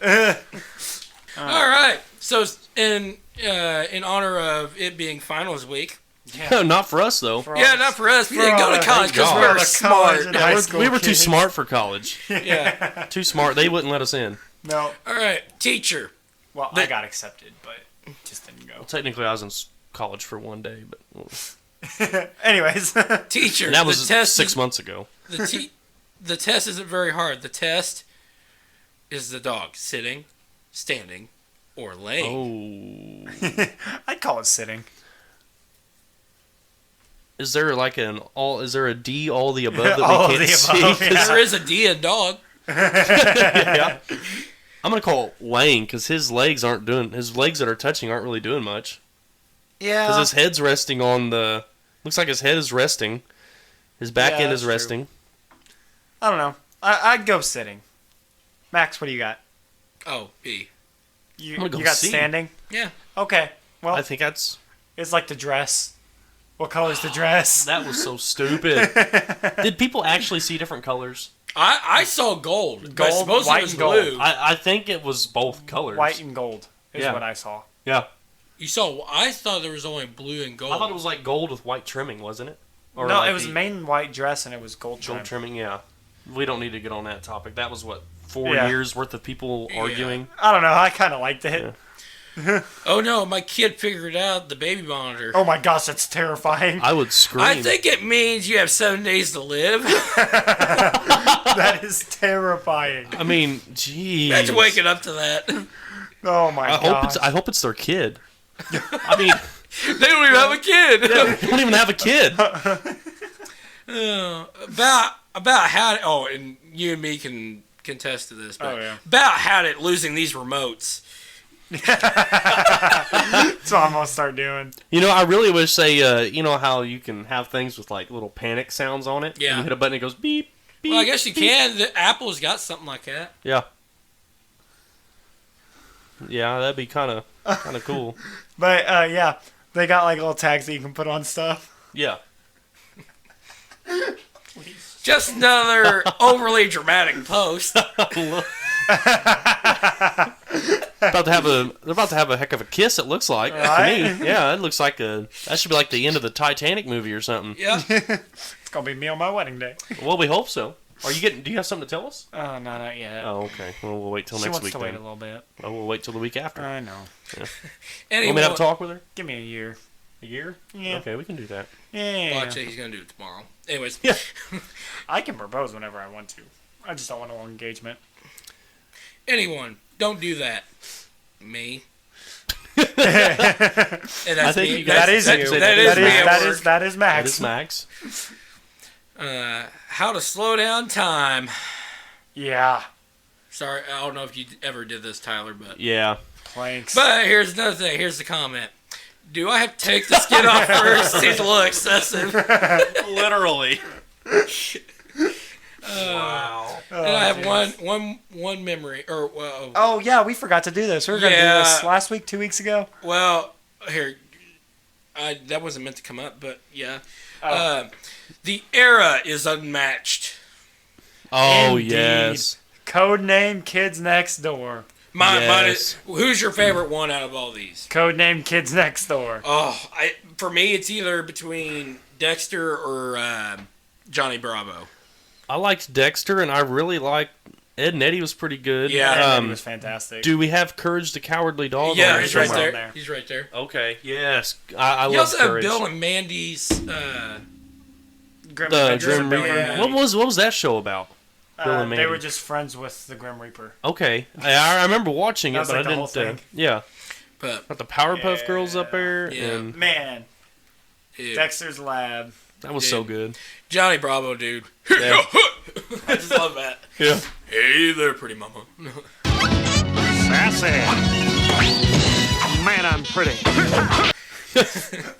All right. So, and in honor of it being finals week. Yeah. Not for us, though. Not for us. We didn't go to college because we were smart. We were too smart for college. Yeah. Too smart. They wouldn't let us in. No. All right, teacher. Well, I got accepted, but just didn't go. Well, technically, I was in college for one day, but... Anyways. Teacher. And that was 6 months ago. The test isn't very hard. The test is the dog sitting, standing, or laying. Oh. I'd call it sitting. Is there like is there a D, all the above that All we of can't the see? above, yeah. There is a D in dog. Yeah. I'm going to call it laying because his legs that are touching aren't really doing much. Yeah. Because his head's resting on looks like his head is resting. His back end is resting. I don't know. I'd go sitting. Max, what do you got? Oh, B. You I'm gonna go got C. standing? Yeah. Okay. Well, I think it's like the dress. What color's the dress? That was so stupid. Did people actually see different colors? I saw gold. But Gold, supposedly white, it was and gold. blue. I think it was both colors. White and gold is Yeah. what I saw. Yeah. I thought there was only blue and gold. I thought it was like gold with white trimming, wasn't it? Or No, like it was main white dress and it was gold trim. gold trimming, yeah. We don't need to get on that topic. That was, 4 Yeah. years worth of people arguing? I don't know. I kind of liked it. Yeah. Oh no, my kid figured out the baby monitor. Oh my gosh, that's terrifying. I would scream. I think it means you have 7 days to live. That is terrifying. I mean, jeez. Imagine waking up to that. Oh my gosh. I hope it's their kid. I mean, They don't even have a kid. they don't even have a kid. About how. Oh, and you and me can contest to this. But about how it losing these remotes. That's what I'm gonna start doing. You know, I really wish you know how you can have things with like little panic sounds on it? Yeah. And you hit a button, it goes beep, beep. Well, I guess you beep. can. Apple's got something like that. Yeah. Yeah, that'd be kind of cool. But yeah, they got like little tags that you can put on stuff. Yeah. Just another overly dramatic post. They're about to have a heck of a kiss. It looks like Right? to me. Yeah, it looks like that should be like the end of the Titanic movie or something. Yeah. It's gonna be me on my wedding day. Well, we hope so. Do you have something to tell us? Oh, no, not yet. Oh, okay. Well, we'll wait till She next wants week to then. wait a little bit. Oh, we'll wait till the week after. I know. Anyway, Want me to have a talk with her? Give me a year. A year? Yeah. Okay, we can do that. Yeah. Watch it. He's gonna do it tomorrow. Anyways. Yeah. I can propose whenever I want to. I just don't want a long engagement. Anyone, don't do that. Me. And that's I think me. you guys- That is you. That is me at work. That is Max. That is Max. How to slow down time. Yeah. Sorry, I don't know if you ever did this, Tyler, but Yeah. Planks. But here's another thing. Here's the comment. Do I have to take the skin off first? Seems a little excessive. Literally. Wow. And I have one memory. Oh yeah, we forgot to do this. We were gonna do this last week, 2 weeks ago. Well, here. That wasn't meant to come up, but yeah. The era is unmatched. Oh, Indeed. yes. Codename Kids Next Door. Mine Yes. is, who's your favorite one out of all these? Codename Kids Next Door. Oh, for me, it's either between Dexter or Johnny Bravo. I liked Dexter, and I really liked Ed and Eddie was pretty good. Yeah. He was fantastic. Do we have Courage the Cowardly Dog? Yeah, on he's there right somewhere? there. He's right there. Okay, yes. I You love also have Courage. Bill and Mandy's. Grim The Adventures Grim of Billy Reaper. and Yeah. Mandy. What was that show about? Bill and They Mandy. were just friends with the Grim Reaper. Okay, I remember watching That it, was but like I the whole didn't. thing. Yeah, But got the Powerpuff Girls up there, Yeah. and Man, yeah. Dexter's Lab. that was so good. Johnny Bravo, dude. Yeah. I just love that. Yeah. Hey there, pretty mama. Sassy. Man, I'm pretty.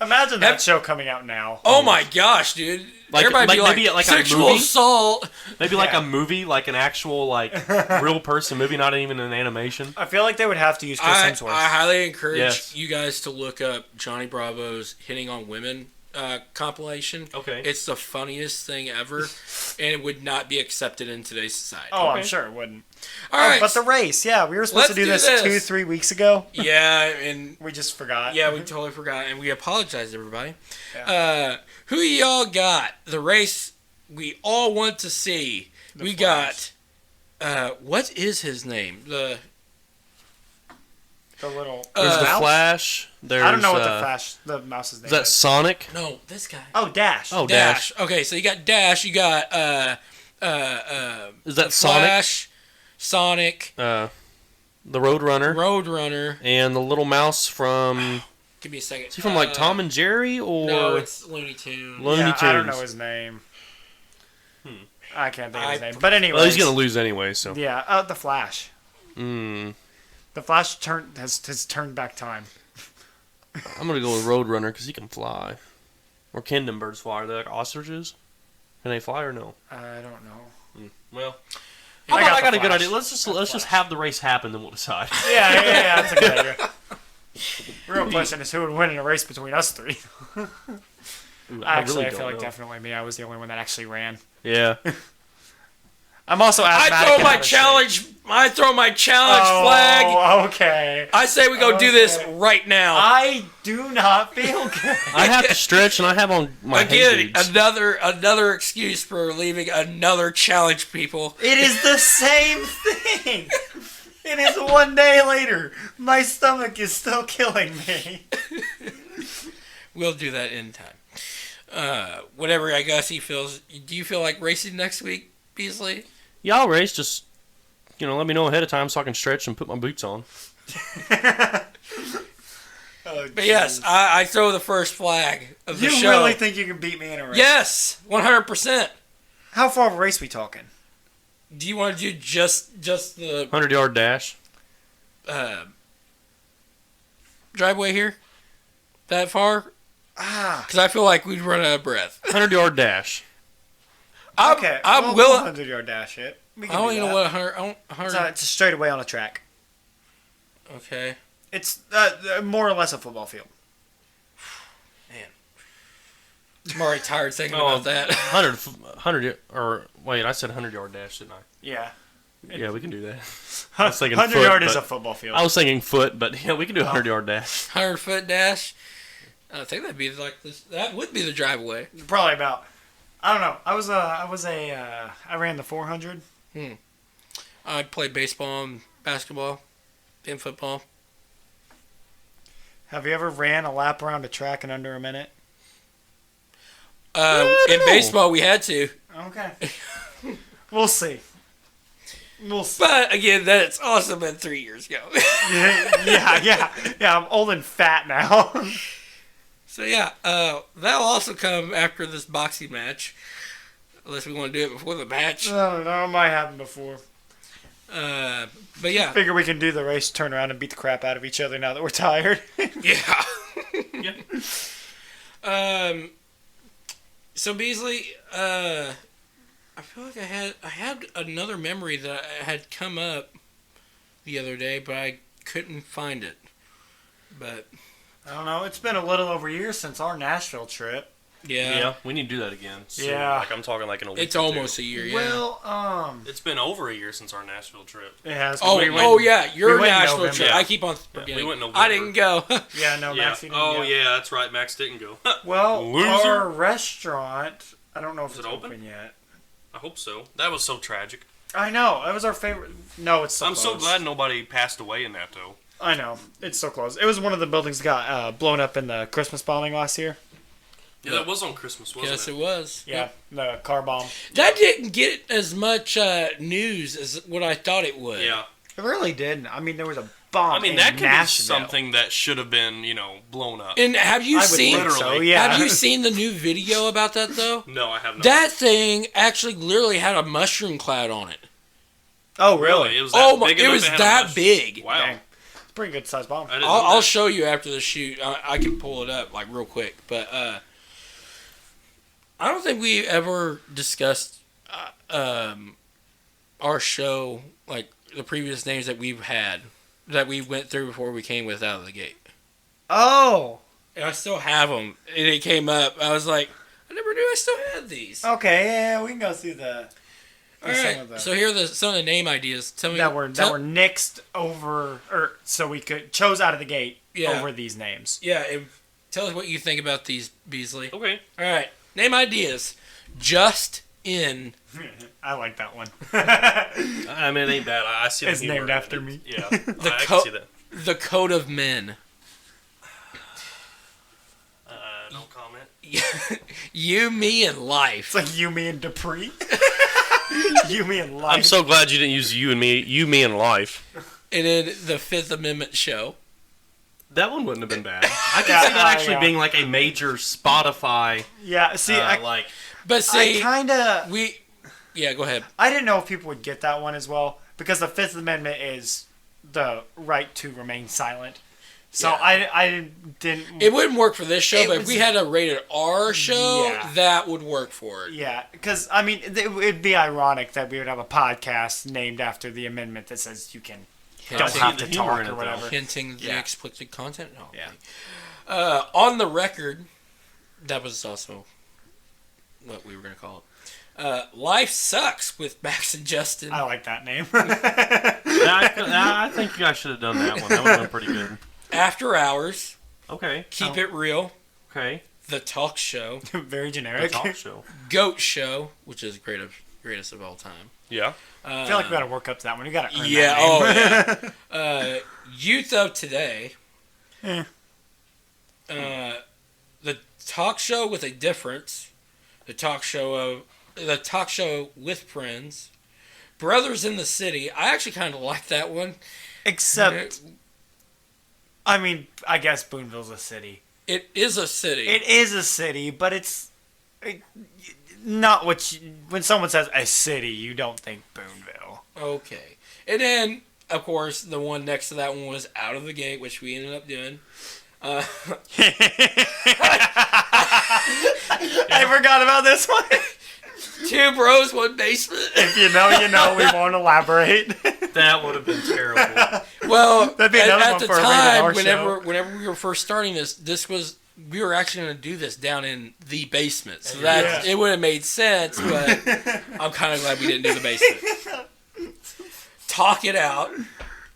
Imagine that show coming out now. Oh my gosh, dude. Like- Everybody like be like, maybe like a sexual movie? assault. Maybe like Yeah. a movie, like an actual like real person movie, not even an animation. I feel like they would have to use Chris I Hemsworth. highly encourage Yes. you guys to look up Johnny Bravo's Hitting on Women compilation. Okay. It's the funniest thing ever, and it would not be accepted in today's society. Oh, I'm sure it wouldn't. All right. But the race, yeah, we were supposed to do this 2-3 weeks ago. Yeah, and we just forgot. Yeah, we totally forgot, and we apologize, everybody. Yeah. Who y'all got? The race we all want to see. We got. What is his name? The little. There's the mouse? Flash. There's, I don't know what the mouse's name is. That Sonic? No, this guy. Oh, Dash. Oh, Dash. Okay, so you got Dash. You got is that Flash, Sonic, the Roadrunner, and the little mouse from. Give me a second. Is he from like Tom and Jerry or? No, it's Looney Tunes. Looney Tunes. I don't know his name. I can't think of his name. But anyway, well, he's gonna lose anyway. So yeah, the Flash. The Flash has turned back time. I'm gonna go with Roadrunner because he can fly. Or can them birds fly? Are they like ostriches? Can they fly or no? I don't know. Well, I got a good idea. Let's just have the race happen, then we'll decide. Yeah, that's a good idea. Real question is who would win in a race between us three. Actually, I feel like definitely me. I was the only one that actually ran. Yeah. I'm also asthmatic. I throw my challenge flag. Oh, okay. I say we go do this right now. I do not feel good. I have to stretch, and I have on my again boots. another excuse for leaving another challenge, people. It is the same thing. It is one day later. My stomach is still killing me. We'll do that in time. Whatever I guess he feels. Do you feel like racing next week, Beasley? Yeah, I'll race. Just, let me know ahead of time so I can stretch and put my boots on. But yes, I throw the first flag of the show. You really think you can beat me in a race? Yes, 100%. How far of a race we talking? Do you want to do just the 100-yard dash? Driveway here? That far? Because I feel like we'd run out of breath. 100-yard dash. I'm willing. 100-yard dash it. I don't even know what 100. It's a straightaway on a track. Okay. It's more or less a football field. Man. I'm already tired thinking about that. 100, or wait, I said 100-yard dash, didn't I? Yeah. Yeah, we can do that. I was thinking 100-yard is a football field. I was thinking foot, but yeah, we can do a 100-yard dash. 100-foot dash? I think that'd be like this. That would be the driveway. Probably about. I don't know. I ran the 400. I played baseball and basketball and football. Have you ever ran a lap around a track in under a minute? In baseball, we had to. Okay. We'll see. But again, that's also been 3 years ago. Yeah. I'm old and fat now. So yeah, that'll also come after this boxing match, unless we want to do it before the match. I don't know. It might happen before. But yeah, Figure we can do the race, turn around, and beat the crap out of each other now that we're tired. yeah. So Beasley, I feel like I had another memory that had come up the other day, but I couldn't find it. But I don't know. It's been a little over a year since our Nashville trip. Yeah, we need to do that again. Soon. Yeah. Like I'm talking like in a week. It's almost a year, yeah. Well, it's been over a year since our Nashville trip. It has. Yeah, your Nashville trip. Yeah. I keep on forgetting. We went November. I didn't go. Yeah, no, Max didn't go. Yeah, that's right. Max didn't go. Well, Loser. our restaurant, I don't know if Is it's it open yet. I hope so. That was so tragic. I know. That was our favorite. No, it's so I'm close. so glad nobody passed away in that, though. I know. It's so close. It was one of the buildings that got blown up in the Christmas bombing last year. Yeah, that was on Christmas, wasn't it? Yes, it was. Yeah, the car bomb. That didn't get as much news as what I thought it would. Yeah. It really didn't. I mean, there was a bomb. that could be Nashville. something that should have been, blown up. And have you seen? Think so, yeah. Have you seen the new video about that though? No, I have not. That thing actually literally had a mushroom cloud on it. Oh, really? It was that big it enough was to have that a big. Wow. Dang. It's a pretty good sized bomb. I'll show you after the shoot. I can pull it up like real quick, but I don't think we ever discussed our show, like the previous names that we've had that we went through before we came with Out of the Gate. Oh, and I still have them. And it came up. I was like, I never knew I still had these. Okay, yeah, we can go through the. All right. So here are some of the name ideas. Tell me that were nixed over, or so we chose out of the gate over these names. Yeah. Tell us what you think about these, Beasley. Okay. All right. Name ideas. Just in. I like that one. I mean, it ain't bad. I see it's named after me. Yeah. I can see that. The Code of Men. No comment. You, Me, and Life. It's like You, Me, and Dupree. You, Me, and Life. I'm so glad you didn't use You, Me, and Life. And then the Fifth Amendment Show. That one wouldn't have been bad. I could see that actually being like a major Spotify. Yeah, see, But see, I kind of... Yeah, go ahead. I didn't know if people would get that one as well, because the Fifth Amendment is the right to remain silent. So I didn't... It wouldn't work for this show, but if we had a rated R show, that would work for it. Yeah, because, I mean, it'd be ironic that we would have a podcast named after the amendment that says you can... don't have to talk or whatever. Hinting the explicit content? No. Yeah. On the record, that was also what we were going to call it. Life Sucks with Max and Justin. I like that name. I think you guys should have done that one. That would have been pretty good. After Hours. Okay. Keep It Real. Okay. The Talk Show. Very generic. The Talk Show. Goat Show, which is greatest of all time. Yeah. I feel like we got to work up to that one. We got to earn that name. Yeah. Youth of Today. The Talk Show with a Difference. The Talk Show with Friends. Brothers in the City. I actually kind of like that one. Except, I mean, I guess Boonville's a city. It is a city. It is a city, but it's not what when someone says a city, you don't think Boonville. Okay. And then, of course, the one next to that one was Out of the Gate, which we ended up doing. I forgot about this one. Two Bros, One Basement. If you know, you know. We won't elaborate. That would have been terrible. Well, that'd be another at one the for time, a whenever we were first starting this was we were actually going to do this down in the basement, so that it would have made sense. But I'm kind of glad we didn't do the basement. Talk It Out,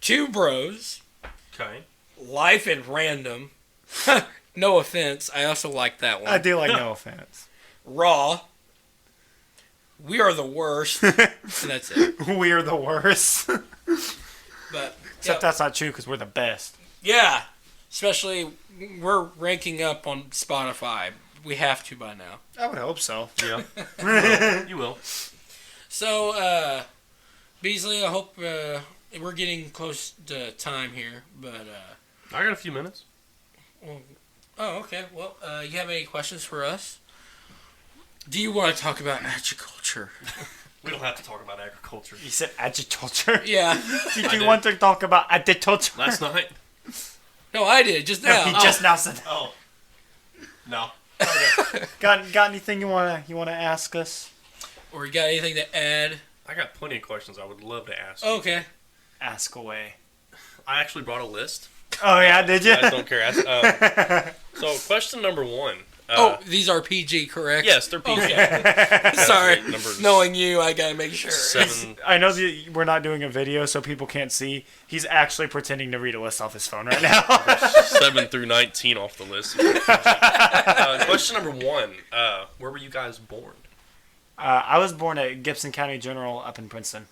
Two Bros. Okay. Life and Random. No offense, I also like that one. I do like No Offense. Raw. We Are the Worst. And that's it. We are the worst. But except that's not true because we're the best. Yeah, especially we're ranking up on Spotify. We have to by now. I would hope so. Yeah, you will. So, Beasley, I hope we're getting close to time here, but I got a few minutes. Okay. Well, you have any questions for us? Do you want to talk about agriculture? We don't have to talk about agriculture. You said agriculture? Yeah. Did you want to talk about agriculture? Last night? No, I did, just now. No, he just now said that. Oh. No. Okay. Got anything you wanna ask us? Or you got anything to add? I got plenty of questions I would love to ask. Okay. Ask away. I actually brought a list. Oh, yeah, did you? You guys don't care. So, question number 1. These are PG, correct? Yes, they're PG. Okay. Sorry. Knowing you, I gotta make sure. 7. I know that we're not doing a video, so people can't see. He's actually pretending to read a list off his phone right now. 7 through 19 off the list. Question number 1. Where were you guys born? I was born at Gibson County General up in Princeton.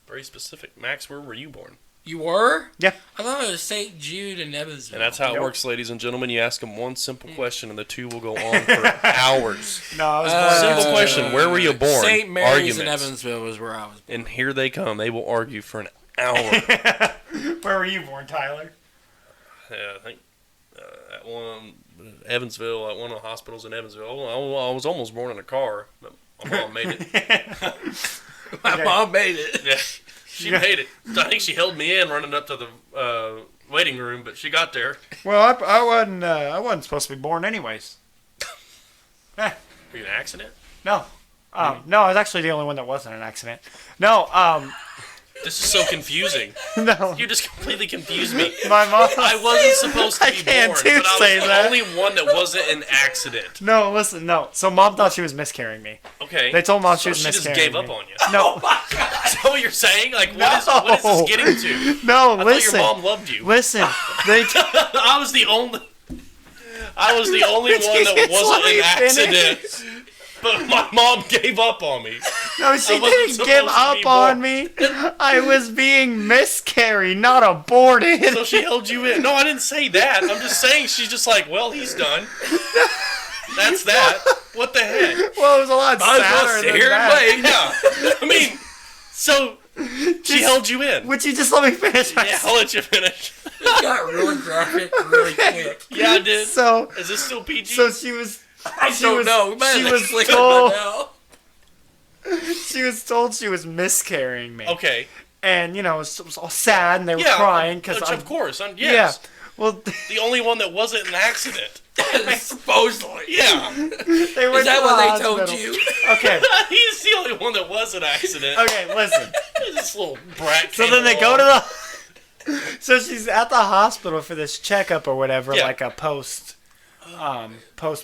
Very specific. Max, where were you born? You were? Yeah. I thought it was St. Jude and Evansville. And that's how it works, ladies and gentlemen. You ask them one simple question, and the two will go on for hours. No, I was born simple question. Where were you born? St. Mary's in Evansville was where I was born. And here they come. They will argue for an hour. Where were you born, Tyler? I think at one Evansville, at one of the hospitals in Evansville. I was almost born in a car, but my mom made it. My mom made it. Yeah. She made it. I think she held me in running up to the waiting room, but she got there. Well, I wasn't supposed to be born anyways. Were you in an accident? No. No, I was actually the only one that wasn't an accident. No, This is so confusing. No. You just completely confused me. My mom. I wasn't supposed to be born, but I was the only one that wasn't an accident. No, listen, no. So mom thought she was miscarrying me. Okay. They told mom she was she miscarrying just gave me. up on you. No. Oh my God. Is that what you're saying? Like, what is this getting to? No, I listen. thought your mom loved you. Listen. I was the only one that wasn't an accident. But my mom gave up on me. No, she didn't give up on me. I was being miscarried, not aborted. So she held you in. No, I didn't say that. I'm just saying she's just like, well, he's done. That's that. What the heck? Well, it was a lot sadder than that. Yeah. I mean, so she held you in. Would you just let me finish my Yeah, I'll let you finish. It got really graphic really quick. Yeah, I did. So, is this still PG? so she was... I don't know. We might She have was clicked told... by now. She was told she was miscarrying me. Okay. And, you know, it was all sad, and they were Yeah, crying. Cause of course. Yes. Yeah. Well, The only one that wasn't an accident. Supposedly. Yeah. they were Is that what they told you? Okay. He's the only one that was an accident. Okay, listen. This little brat. So then they go to the... So she's at the hospital for this checkup or whatever, Yeah. like a post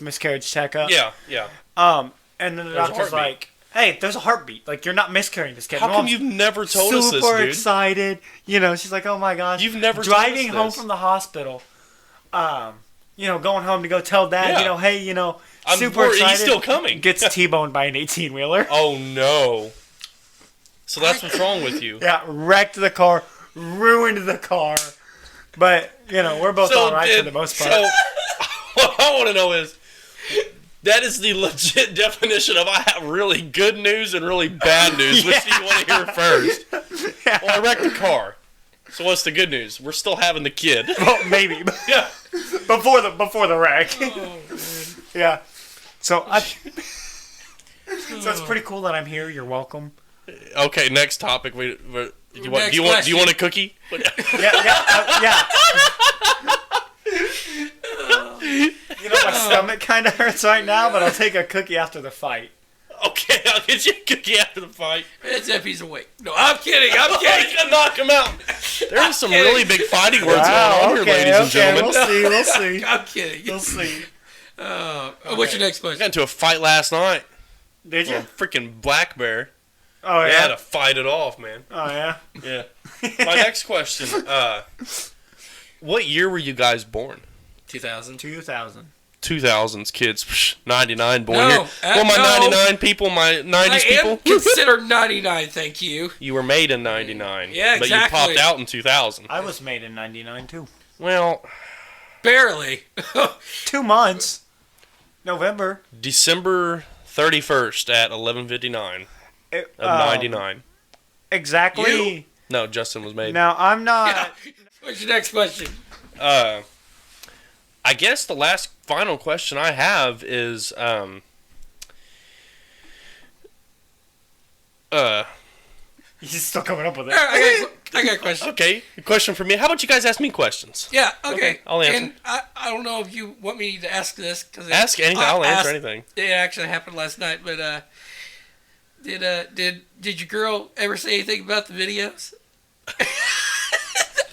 miscarriage checkup. Yeah, yeah. And then the There's a doctor's heartbeat. like, "Hey, there's a heartbeat. Like you're not miscarrying this kid." How My come mom's you've never told us this, super dude? excited. You know, she's like, "Oh my gosh." You've never driving told us home this. from the hospital. You know, going home to go tell dad. Yeah. You know, hey, you know, I'm super worried excited. he's still coming. Gets T-boned by an 18-wheeler. Oh no. So that's what's wrong with you. Yeah, wrecked the car, ruined the car. But you know, we're both all right for the most part. So what I want to know is, that is the legit definition of I have really good news and really bad news. Which do you want to hear first? Yeah. Well, I wrecked the car. So what's the good news? We're still having the kid. Well, maybe. Yeah. Before the wreck. Oh, Yeah. So it's pretty cool that I'm here. You're welcome. Okay, next topic. Do you want a cookie? Yeah. You know, my stomach kind of hurts right now, but I'll take a cookie after the fight. Okay, I'll get you a cookie after the fight. It's if he's awake. No, I'm kidding. I'm I kidding. can knock him out. There are some really big fighting words going on here, ladies and gentlemen. We'll see. I'm kidding. We'll see. What's your next I question? got into a fight last night. Did you? Freaking black bear. Oh, I had yeah? to fight it off, man. Oh, yeah? Yeah. My next question. What year were you guys born? 2000. 2000. 2000s kids. Psh, 99 born No, here. Well, my no. 99 people, my 90s I people. am considered 99, thank you. You were made in 99. Yeah, But exactly. you popped out in 2000. I was made in 99, too. Well, Barely. 2 months. November. December 31st at 11:59 of 99. Exactly. You? No, Justin was made. Now, I'm not... What's your next question? I guess the last final question I have is He's still coming up with it. I got a question. okay, a question for me. How about you guys ask me questions? Yeah, okay. I'll answer. And I don't know if you want me to ask this. Ask anything. I'll answer anything. It actually happened last night, but did your girl ever say anything about the videos?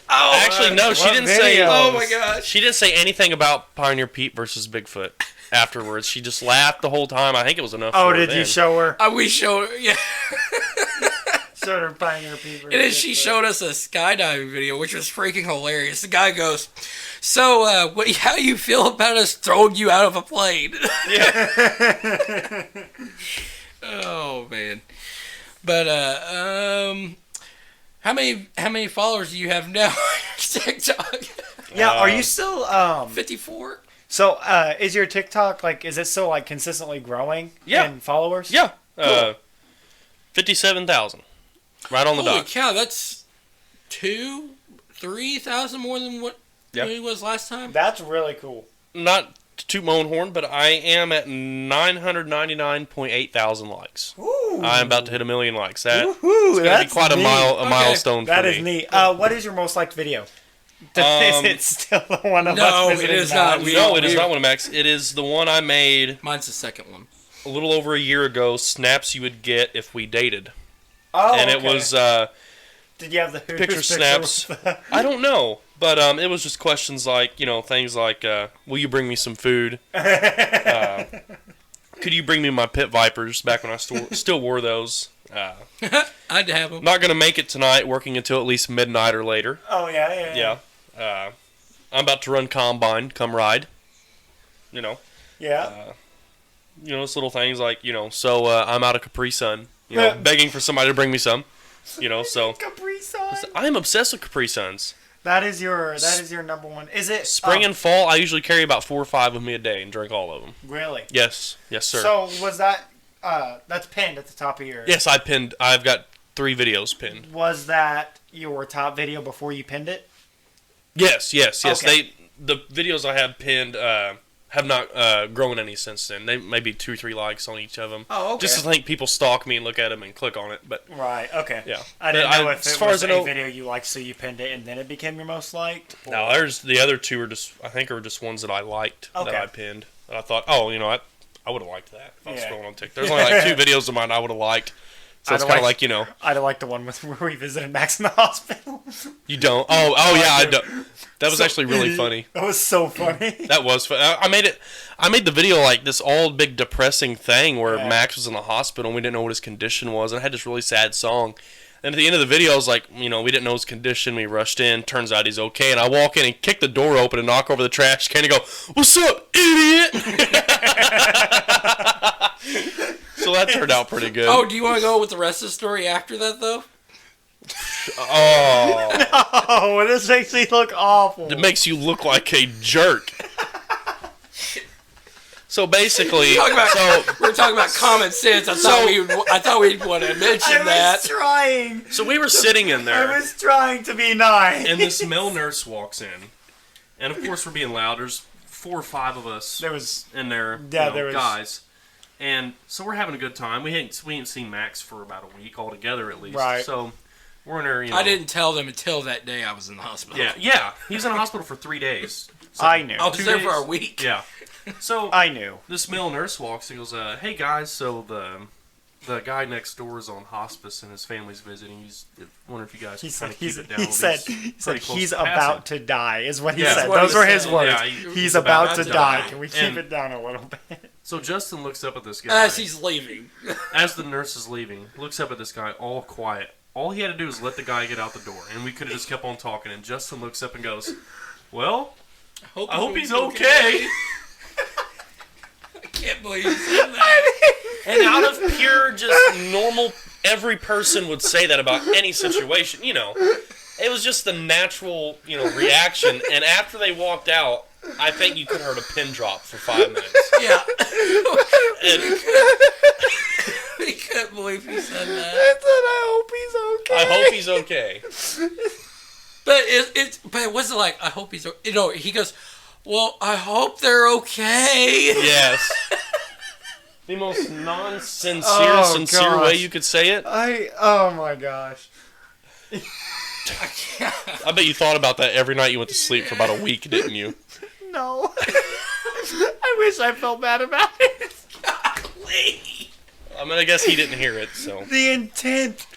Actually, no. She didn't say. videos? Oh my gosh. She didn't say anything about Pioneer Pete versus Bigfoot afterwards. She just laughed the whole time. I think it was enough. Oh, for her did you then. show her? We showed her, yeah. Showed her Pioneer People. And then she showed us a skydiving video, which was freaking hilarious. The guy goes, "So, how you feel about us throwing you out of a plane?" Yeah. Oh man. But how many followers do you have now on TikTok? Yeah, are you still 54. So, is your TikTok is it still consistently growing? Yeah. In followers? Yeah. Cool. 57,000. Right on the Holy dot. cow, that's 3,000 more than what it was last time. That's really cool. Not to toot my own horn, but I am at 999.8 thousand likes. Ooh. I'm about to hit 1 million likes. That's Ooh, gonna be quite a milestone for me. That is neat. What is your most liked video? Is it still the one of No, us it visiting is not. Matt? No, it is not one of Max. It is the one I made Mine's the second one. a little over a year ago. Snaps you would get if we dated. Oh, And it okay. was Did you have the picture snaps? I don't know, but it was just questions like, things like, will you bring me some food? Could you bring me my pit vipers back when I still wore those? I'd have them. Not going to make it tonight, working until at least midnight or later. Oh, yeah. I'm about to run combine, come ride. Yeah. It's little things like, so I'm out of Capri Sun. Begging for somebody to bring me some. So Capri Sun. I am obsessed with Capri Suns. That is your number one. Is it spring and fall? I usually carry about 4 or 5 with me a day and drink all of them. Really? Yes, sir. So was that that's pinned at the top of your? Yes, I've got 3 videos pinned. Was that your top video before you pinned it? Yes. Okay. The videos I have pinned have not grown any since then. They maybe 2 or 3 likes on each of them. Oh, okay. Just to think people stalk me and look at them and click on it, but right. Okay. Yeah. I didn't know if it was a video you liked, so you pinned it and then it became your most liked. Or... No, there's the other 2 are just ones that I liked that I pinned. And I thought, I would have liked that if I was scrolling on TikTok. There's only like 2 videos of mine I would have liked. So it's kind of like, I'd have liked the one where we visited Max in the hospital. You don't? Oh yeah, I don't. That was actually really funny. That was so funny. That was fun. I made the video like this all big depressing thing where Max was in the hospital and we didn't know what his condition was, and I had this really sad song. And at the end of the video, I was like, we didn't know his condition. We rushed in. Turns out he's okay. And I walk in and kick the door open and knock over the trash can and go, "What's up, idiot?" So that turned out pretty good. Oh, do you want to go with the rest of the story after that, though? Oh. No, this makes me look awful. It makes you look like a jerk. So basically, we're talking about common sense. I thought we'd want to mention that. I was trying. So we were sitting in there. I was trying to be nice. And this male nurse walks in, and of course we're being loud. There's 4 or 5 of us. There was in there. There was guys. And so we're having a good time. We ain't seen Max for about a week altogether, at least. Right. So we're in there. I didn't tell them until that day I was in the hospital. Yeah. He was in the hospital for 3 days. So I knew. I was there for a week. Yeah. So I knew. This male nurse walks and goes, "Hey guys, so the guy next door is on hospice and his family's visiting. He's wondering if you guys can keep it down." He said he's about to die. Is what he said. What Those were his words. Yeah, he's about to die. Can we keep it down a little bit? So Justin looks up at this guy as he's leaving. As the nurse is leaving, looks up at this guy all quiet. All he had to do was let the guy get out the door, and we could have just kept on talking. And Justin looks up and goes, "Well, I hope he's okay." I can't believe you said that. And out of pure, just normal, every person would say that about any situation, It was just the natural, reaction. And after they walked out, I think you could have heard a pin drop for 5 minutes. Yeah. And I can't believe he said that. I said, "I hope he's okay." But it wasn't like, "I hope he's okay." He goes, "Well, I hope they're okay." Yes. The most non-sincere, sincere way you could say it. Oh my gosh. I bet you thought about that every night you went to sleep for about a week, didn't you? No. I wish I felt bad about it. Golly. I guess he didn't hear it, so. The intent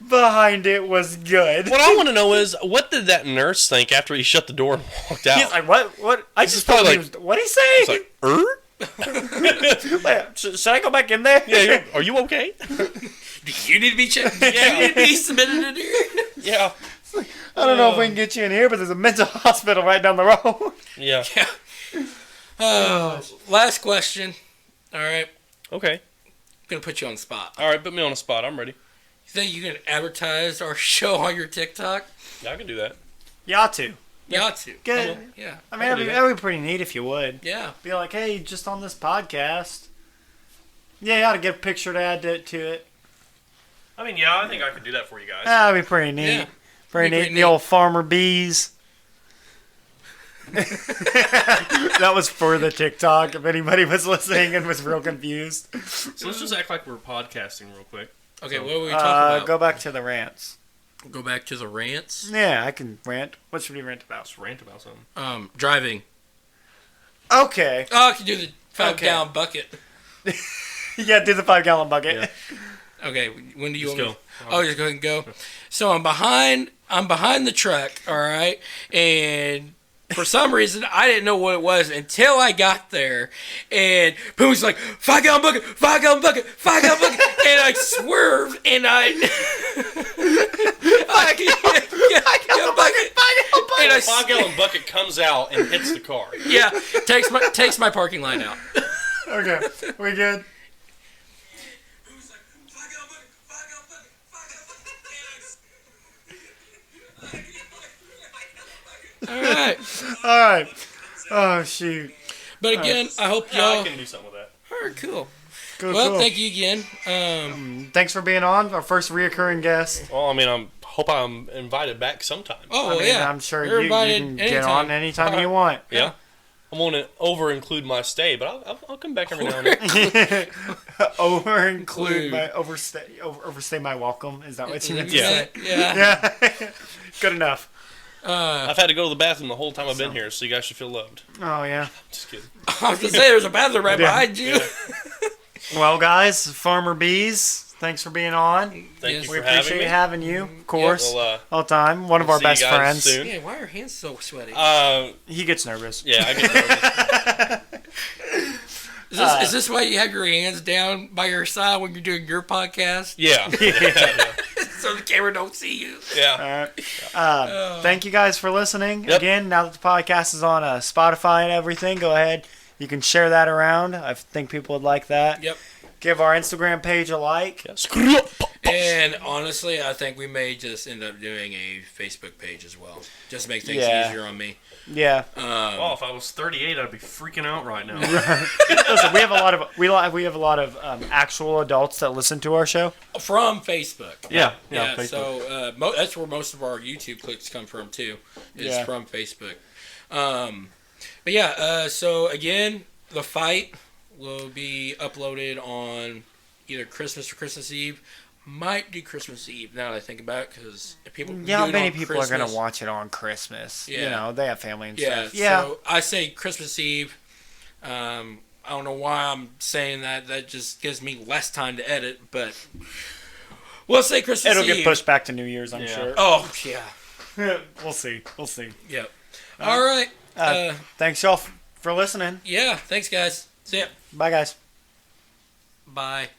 behind it was good. What I want to know is, what did that nurse think after he shut the door and walked out? He's like, what? I just probably told him, what'd he say? He's like, Wait, should I go back in there? Yeah, are you okay? Do you need to be checked? Do you need to be submitted in here? Yeah. I don't know if we can get you in here, but there's a mental hospital right down the road. Yeah. Last question. All right. Okay. I'm going to put you on the spot. All right, put me on the spot. I'm ready. You think you can advertise our show on your TikTok? Yeah, I can do that. You ought to. You ought to. Good. Yeah. I mean, that'd be pretty neat if you would. Yeah. Be like, hey, just on this podcast. Yeah, you ought to get a picture to add to it. I mean, yeah, I think I could do that for you guys. That'd be pretty neat. Yeah. Pretty neat. The old farmer bees. That was for the TikTok, if anybody was listening and was real confused. So let's just act like we're podcasting real quick. Okay, what were we talking about? Go back to the rants. Go back to the rants? Yeah, I can rant. What should we rant about? Let's rant about something. Driving. Okay. Oh, I can do the 5-gallon bucket. Yeah, do the 5-gallon bucket. Yeah. Okay, when do you Just want me? go. Oh, just go ahead and go. So I'm behind the truck, all right? And for some reason, I didn't know what it was until I got there. And Boom's like, 5-gallon bucket, 5-gallon bucket, 5-gallon bucket. And I swerved and I five-gallon bucket. And A 5-gallon bucket comes out and hits the car. Yeah, takes my parking line out. Okay, we good? Boom's like, 5-gallon bucket, 5-gallon bucket, 5-gallon bucket. All right. Oh, shoot. But again, I hope Yeah, y'all. I can do something with that. All right, cool. Cool. Thank you again. Thanks for being on, our first reoccurring guest. Well, I mean, hope I'm invited back sometime. Oh, I mean, yeah. I'm sure You're you invited can get anytime. on anytime you want. Yeah. I won't over-include my stay, but I'll come back every now and then. Overstay my welcome. Is that what you meant to Yeah. say? Yeah. Yeah. Good enough. I've had to go to the bathroom the whole time I've been here, so you guys should feel loved. Oh, yeah. Just kidding. I was going to say, there's a bathroom right behind you. Well, guys, Farmer Bees, thanks for being on. Thank Yes. you We for having appreciate me. having you, of course. Well, All the time. One of our see you best guys friends. soon. Yeah, why are your hands so sweaty? He gets nervous. Yeah, I get nervous. Is this why you have your hands down by your side when you're doing your podcast? Yeah. So the camera don't see you. Yeah. Thank you guys for listening. Yep. Again, now that the podcast is on Spotify and everything, go ahead. You can share that around. I think people would like that. Yep. Give our Instagram page a like. Screw up. And honestly, I think we may just end up doing a Facebook page as well. Just to make things Yeah. easier on me. Yeah. Well, if I was 38, I'd be freaking out right now. Listen, we have a lot of actual adults that listen to our show. From Facebook. Yeah. Yeah, Facebook. so that's where most of our YouTube clicks come from too, is Yeah. from Facebook. But yeah, so again, the fight will be uploaded on either Christmas or Christmas Eve. Might do Christmas Eve now that I think about it, because people Yeah, do it many on people are going Christmas. to watch it on Christmas. You Yeah. know, they have family and Yeah, stuff. Yeah. so I say Christmas Eve. I don't know why I'm saying that. That just gives me less time to edit, but we'll say Christmas It'll Eve. get pushed back to New Year's, I'm Yeah. sure. Oh, yeah. We'll see. We'll see. Yep. All right. Thanks, y'all, for listening. Yeah, thanks, guys. See ya. Bye, guys. Bye.